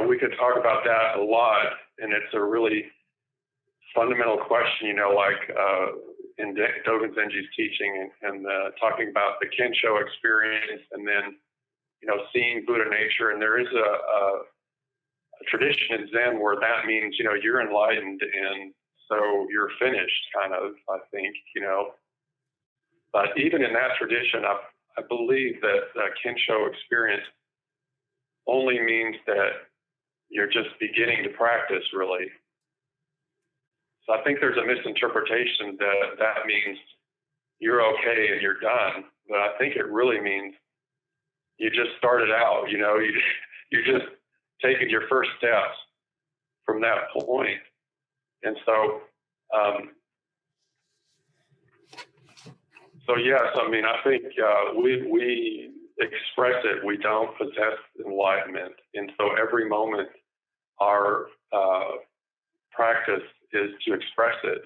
we could talk about that a lot, and it's a really fundamental question, in Dogen Zenji's teaching, and talking about the Kensho experience, and then, seeing Buddha nature. And there is a tradition in Zen where that means, you're enlightened, and so you're finished, kind of, I think, But even in that tradition, I believe that the Kensho experience only means that you're just beginning to practice, really. So I think there's a misinterpretation that means you're okay and you're done. But I think it really means you just started out, you're just taking your first steps from that point. And so So yes, I mean, I think we express it. We don't possess enlightenment, and so every moment our practice is to express it.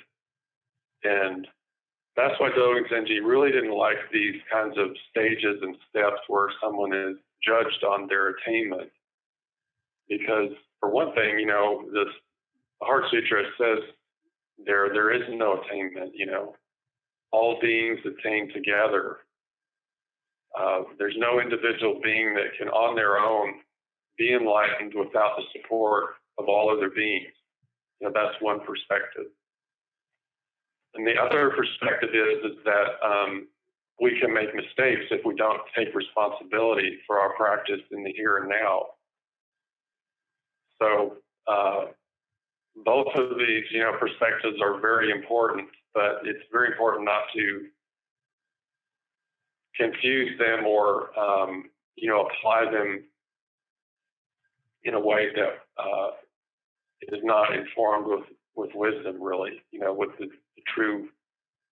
And that's why Dogen Zenji really didn't like these kinds of stages and steps where someone is judged on their attainment. Because for one thing, you know, the Heart Sutra says there is no attainment, you know. All beings attain together. There's no individual being that can on their own be enlightened without the support of all other beings. You know, that's one perspective. And the other perspective is that we can make mistakes if we don't take responsibility for our practice in the here and now. So both of these, you know, perspectives are very important, but it's very important not to confuse them or, you know, apply them in a way that is not informed with wisdom, really, you know, with the true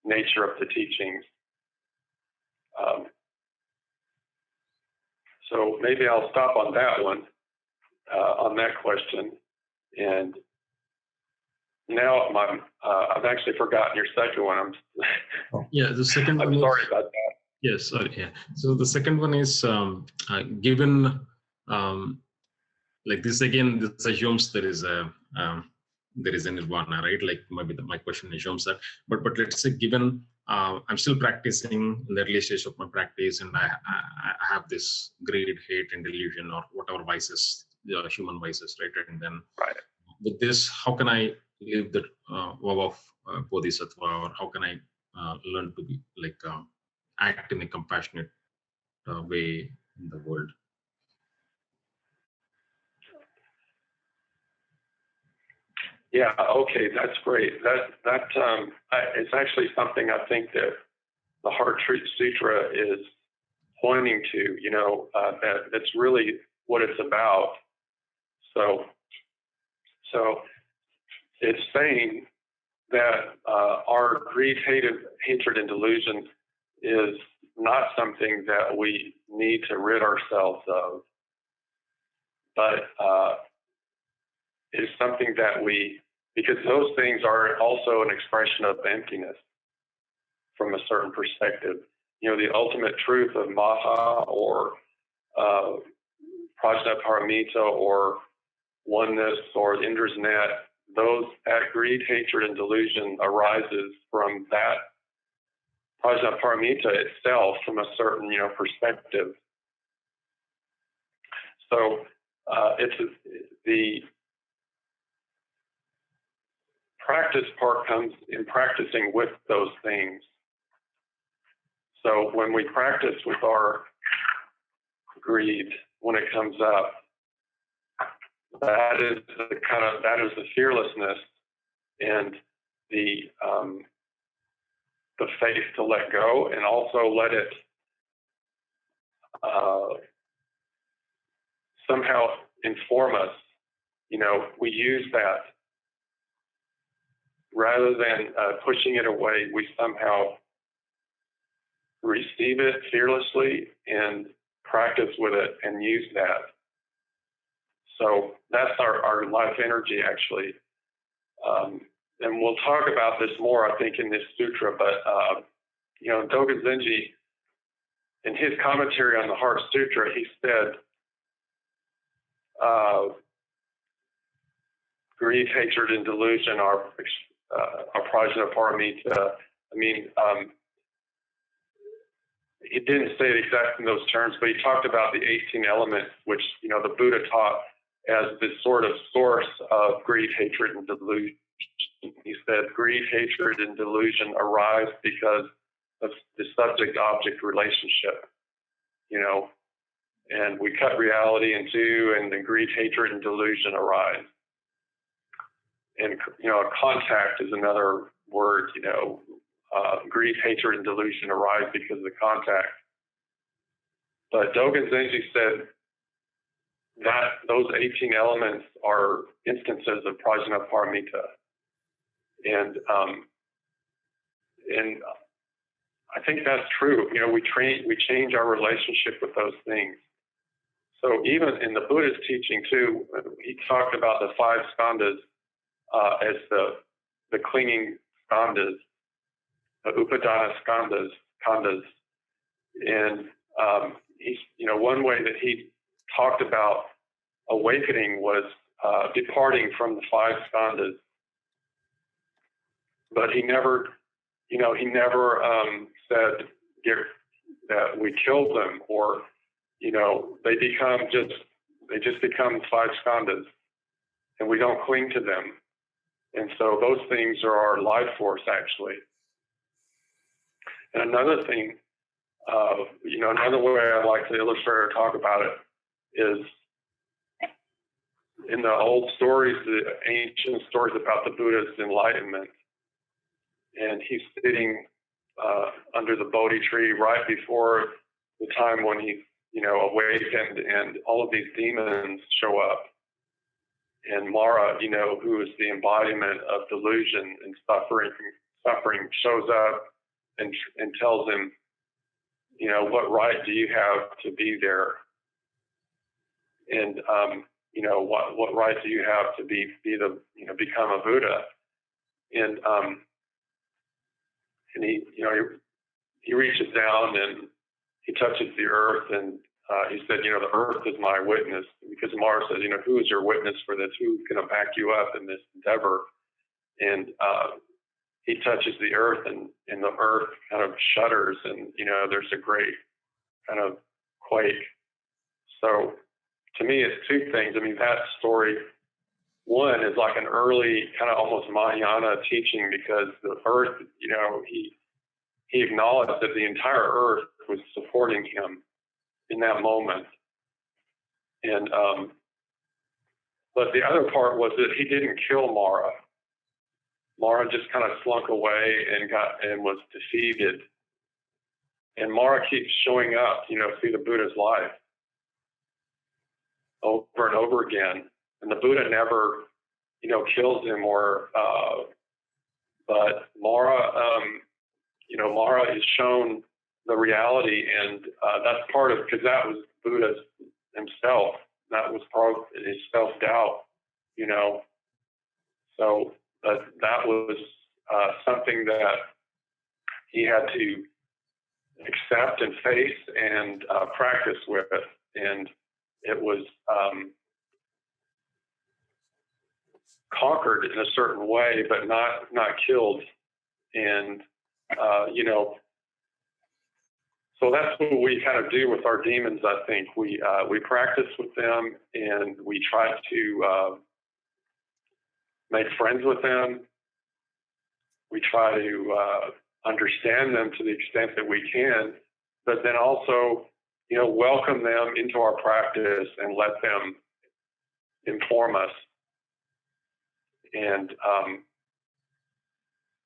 nature of the teachings. So maybe I'll stop on that one, on that question. And now I've actually forgotten your second one. Yeah, the second one. I'm sorry about that. Yes, sorry. Yeah. So the second one is given like this again. This assumes there is a nirvana, right? Like maybe my question assumes that. But let's say given I'm still practicing in the early stage of my practice, and I have this greed, hate, and delusion, or whatever vices, human vices, right? And then with this, how can I live the vow of bodhisattva, or how can I learn to be like act in a compassionate way in the world? Yeah, okay, that's great. That it's actually something I think that the Heart Sutra is pointing to, you know, that's really what it's about. So it's saying that our greed, hatred, and delusion is not something that we need to rid ourselves of, but it's something that because those things are also an expression of emptiness from a certain perspective. You know, the ultimate truth of Maha or Prajñāpāramita or oneness or Indra's net, that greed, hatred, and delusion arises from that Prajñāpāramita itself from a certain, you know, perspective. So the practice part comes in practicing with those things. So when we practice with our greed, when it comes up, that is the fearlessness and the faith to let go, and also let it somehow inform us. You know, we use that rather than pushing it away. We somehow receive it fearlessly and practice with it and use that. So that's our life energy, actually. And we'll talk about this more, I think, in this sutra. But you know, Dogen Zenji, in his commentary on the Heart Sutra, he said, greed, hatred, and delusion are Prajñāpāramita. I mean, he didn't say it exactly in those terms, but he talked about the 18 elements, which, you know, the Buddha taught as the sort of source of greed, hatred, and delusion. He said greed, hatred, and delusion arise because of the subject-object relationship, you know, and we cut reality in two, and the greed, hatred, and delusion arise. And, you know, contact is another word, you know, greed, hatred, and delusion arise because of the contact. But Dogen Zenji said that those 18 elements are instances of Prajñāpāramita. And I think that's true. You know, we change our relationship with those things. So even in the Buddha's teaching too, he talked about the five skandhas as the clinging skandhas, the upadana skandhas. And he's, you know, one way that he talked about awakening was departing from the five skandhas. But he never said that we killed them, or, you know, they just become five skandhas, and we don't cling to them. And so those things are our life force, actually. And another thing, you know, another way I like to illustrate or talk about it is in the old stories, the ancient stories about the Buddha's enlightenment. And he's sitting under the Bodhi tree right before the time when he, you know, awakened, and all of these demons show up. And Mara, you know, who is the embodiment of delusion and suffering, shows up and tells him, you know, what right do you have to be there? And you know, what right do you have to be the, you know, become a Buddha? And he, you know, he reaches down and he touches the earth, and he said, you know, the earth is my witness, because Mara says, you know, who is your witness for this? Who's going to back you up in this endeavor? And he touches the earth, and the earth kind of shudders, and, you know, there's a great kind of quake. So to me, it's two things. I mean, that story, one is like an early kind of almost Mahayana teaching, because the earth, you know, he acknowledged that the entire earth was supporting him in that moment. And but the other part was that he didn't kill Mara. Mara just kind of slunk away and was defeated. And Mara keeps showing up, you know, through the Buddha's life over and over again. And the Buddha never, you know, kills him, or but Mara, you know, Mara is shown the reality, and that's part of, because that was Buddha himself. That was part of his self-doubt, you know. So that was something that he had to accept and face and practice with, and it was conquered in a certain way, but not killed. And you know, so that's what we kind of do with our demons. I think we practice with them, and we try to make friends with them. We try to understand them to the extent that we can, but then also, you know, welcome them into our practice and let them inform us and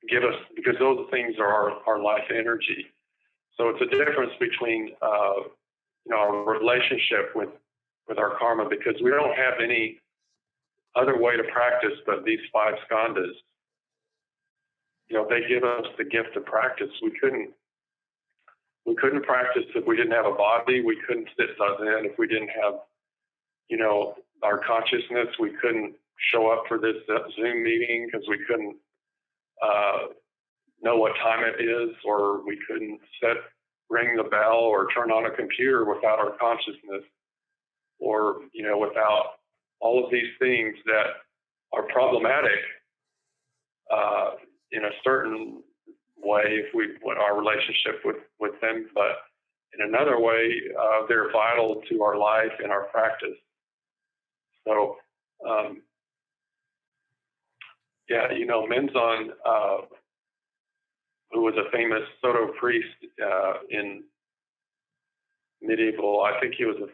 give us, because those things are our life energy. So it's a difference between, you know, our relationship with our karma, because we don't have any other way to practice but these five skandhas. You know, they give us the gift of practice. We couldn't practice if we didn't have a body. We couldn't sit zazen if we didn't have, you know, our consciousness. We couldn't show up for this Zoom meeting because we couldn't know what time it is, or we couldn't ring the bell or turn on a computer without our consciousness, or, you know, without all of these things that are problematic in a certain way if our relationship with them, but in another way they're vital to our life and our practice. So yeah, you know, Menzon, who was a famous Soto priest in medieval, I think he was the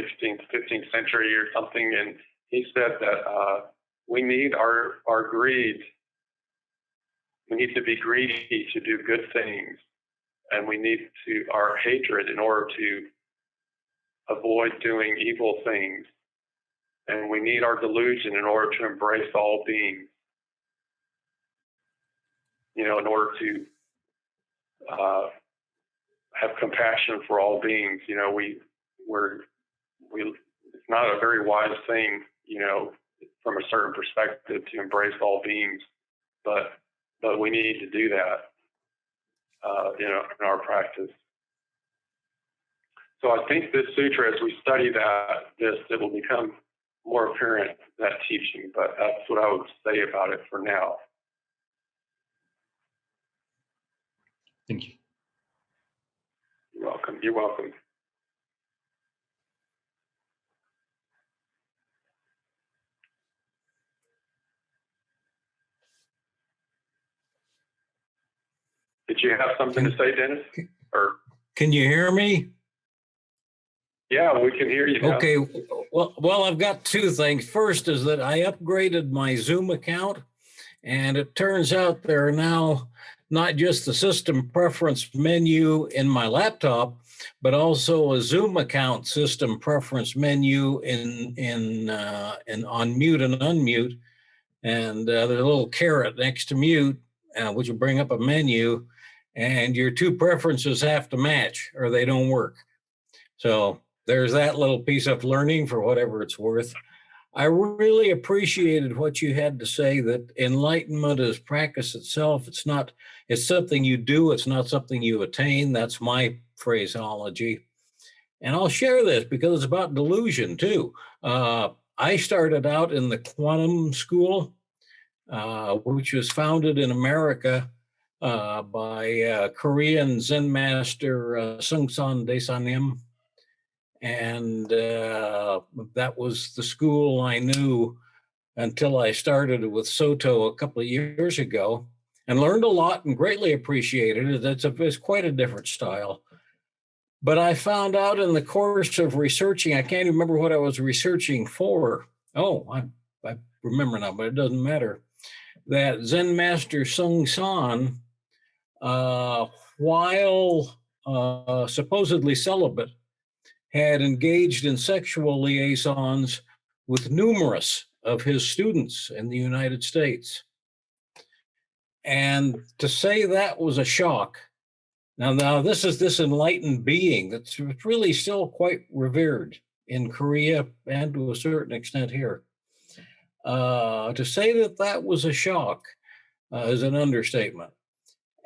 16th, 15th century or something, and he said that we need our greed. We need to be greedy to do good things, and we need our hatred in order to avoid doing evil things, and we need our delusion in order to embrace all beings. in order to have compassion for all beings. It's not a very wise thing, from a certain perspective, to embrace all beings, but we need to do that, in our practice. So I think this sutra, as we study it will become more apparent, that teaching, but that's what I would say about it for now. Thank you. You're welcome. You're welcome. Did you have something to say, Dennis? Or can you hear me? Yeah, we can hear you now. Okay. Well, I've got two things. First is that I upgraded my Zoom account, and it turns out there are now not just the system preference menu in my laptop, but also a Zoom account system preference menu in on mute and unmute. And there's a little caret next to mute, which will bring up a menu, and your two preferences have to match or they don't work. So there's that little piece of learning for whatever it's worth. I really appreciated what you had to say, that enlightenment is practice itself. It's something you do. It's not something you attain. That's my phraseology. And I'll share this because it's about delusion too. I started out in the quantum school, which was founded in America by Korean Zen master Seung-san Daesanim. And that was the school I knew until I started with Soto a couple of years ago, and learned a lot and greatly appreciated it. It's quite a different style. But I found out in the course of researching, I can't remember what I was researching for. Oh, I remember now, but it doesn't matter. That Zen master Seung-san, while supposedly celibate, had engaged in sexual liaisons with numerous of his students in the United States. And to say that was a shock. Now this is this enlightened being that's really still quite revered in Korea and to a certain extent here. To say that was a shock is an understatement.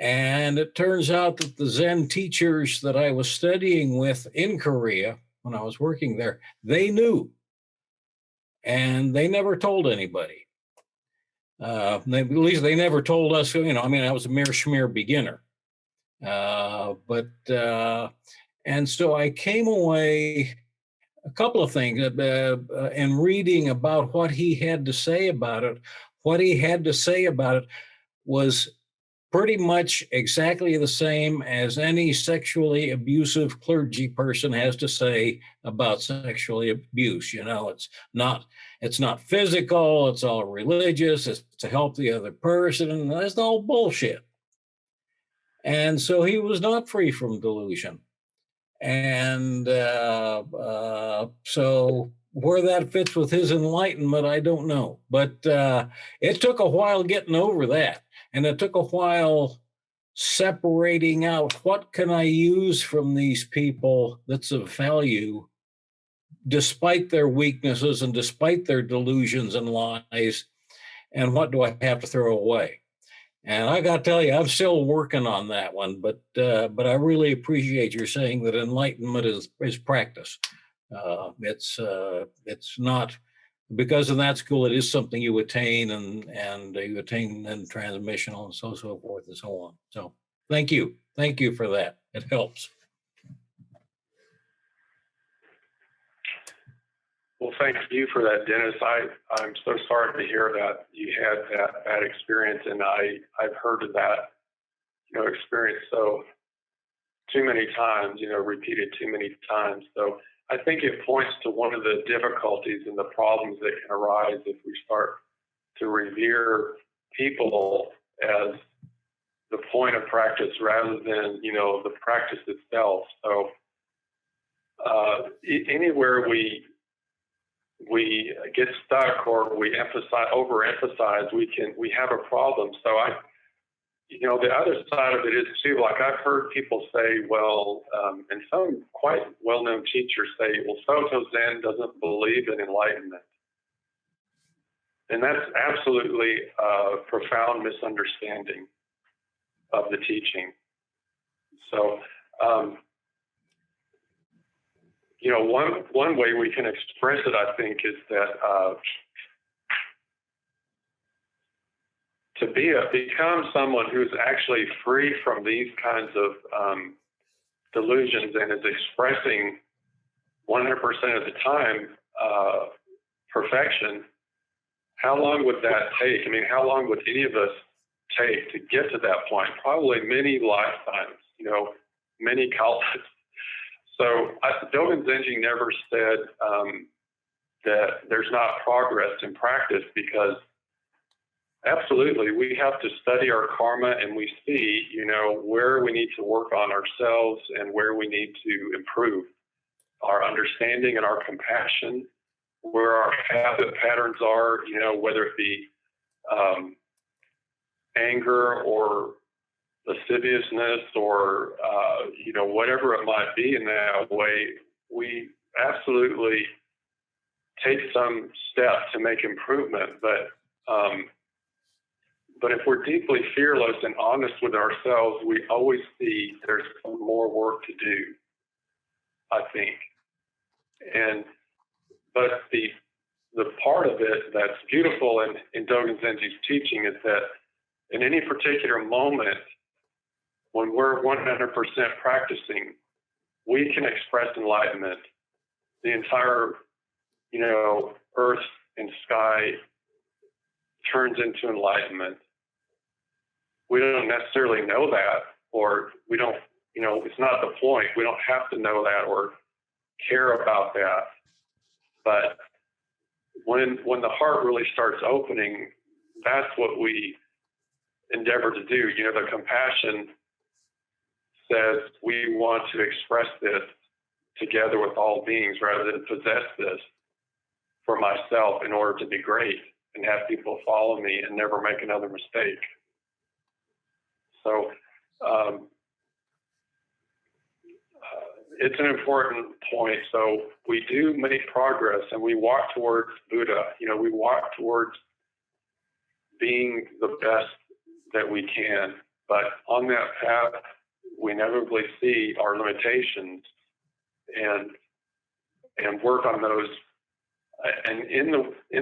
And it turns out that the Zen teachers that I was studying with in Korea when I was working there, they knew. And they never told anybody. At least they never told us, I was a mere schmear beginner. And so I came away, a couple of things, in reading about what he had to say about it. What he had to say about it was pretty much exactly the same as any sexually abusive clergy person has to say about sexually abuse. It's not physical, it's all religious, it's to help the other person, and that's all bullshit. And so he was not free from delusion. And so where that fits with his enlightenment, I don't know. But it took a while getting over that. And it took a while separating out what can I use from these people that's of value, despite their weaknesses and despite their delusions and lies, and what do I have to throw away? And I got to tell you, I'm still working on that one, but I really appreciate your saying that enlightenment is practice. It's not, because in that school, it is something you attain and you attain in transmissional and so forth and so on. So thank you for that. It helps. Well, thank you for that, Dennis. I'm so sorry to hear that you had that bad experience, and I've heard of that, experience too many times, repeated too many times. So I think it points to one of the difficulties and the problems that can arise if we start to revere people as the point of practice rather than, the practice itself. So anywhere we get stuck or we overemphasize, we have a problem. So you know, the other side of it is too, like I've heard people say, well, and some quite well-known teachers say, well, Soto Zen doesn't believe in enlightenment. And that's absolutely a profound misunderstanding of the teaching. So, you know, one way we can express it, I think, is that to become someone who's actually free from these kinds of delusions and is expressing 100% of the time perfection. How long would that take? I mean, how long would any of us take to get to that point? Probably many lifetimes, you know, many kalpas. So Dogen Zenji never said that there's not progress in practice, because absolutely we have to study our karma and we see, you know, where we need to work on ourselves and where we need to improve our understanding and our compassion, where our habit patterns are, you know, whether it be anger or lasciviousness or, you know, whatever it might be in that way, we absolutely take some steps to make improvement. But if we're deeply fearless and honest with ourselves, we always see there's some more work to do, I think. But the part of it that's beautiful in Dogen Zenji's teaching is that in any particular moment, when we're 100% practicing, we can express enlightenment. The entire, you know, earth and sky turns into enlightenment. We don't necessarily know that, or we don't, you know, it's not the point. We don't have to know that or care about that. But when the heart really starts opening, that's what we endeavor to do. You know, the compassion says we want to express this together with all beings rather than possess this for myself in order to be great and have people follow me and never make another mistake. So it's an important point. So we do make progress and we walk towards Buddha. You know, we walk towards being the best that we can. But on that path, we inevitably see our limitations and work on those. And in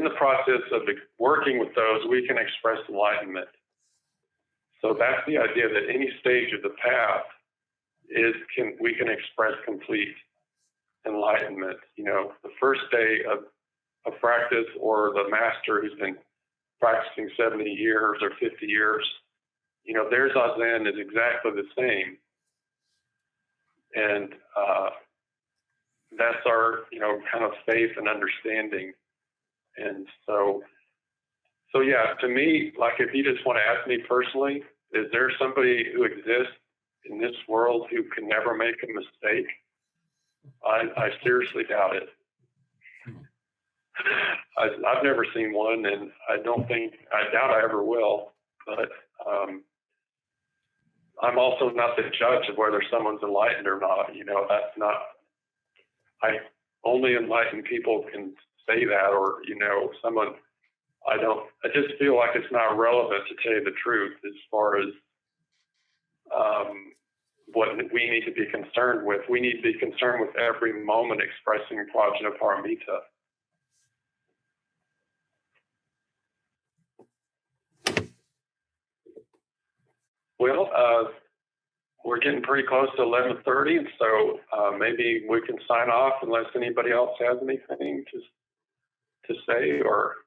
the process of working with those, we can express enlightenment. So that's the idea, that any stage of the path we can express complete enlightenment. You know, the first day of practice, or the master who's been practicing 70 years or 50 years, you know, their zazen is exactly the same. And that's our, you know, kind of faith and understanding. And so yeah, to me, like, if you just want to ask me personally, is there somebody who exists in this world who can never make a mistake? I seriously doubt it. I've never seen one, and I doubt I ever will. But I'm also not the judge of whether someone's enlightened or not. You know, that's not. Only enlightened people can say that, or, you know, someone. I just feel like it's not relevant to tell you the truth as far as what we need to be concerned with. We need to be concerned with every moment expressing Prajñāpāramitāhṛdaya. Well, we're getting pretty close to 11:30, and so maybe we can sign off unless anybody else has anything to say, or.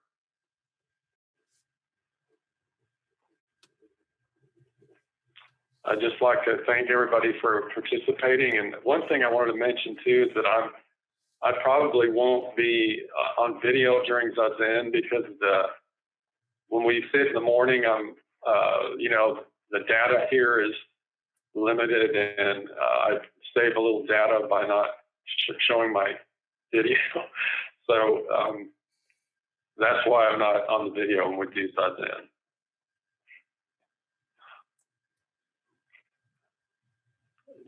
I'd just like to thank everybody for participating. And one thing I wanted to mention too is that I probably won't be on video during Zazen, because when we sit in the morning, you know, the data here is limited, and I save a little data by not showing my video. So that's why I'm not on the video when we do Zazen.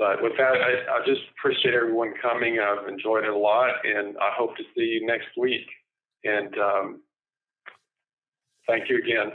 But with that, I just appreciate everyone coming. I've enjoyed it a lot, and I hope to see you next week. And thank you again.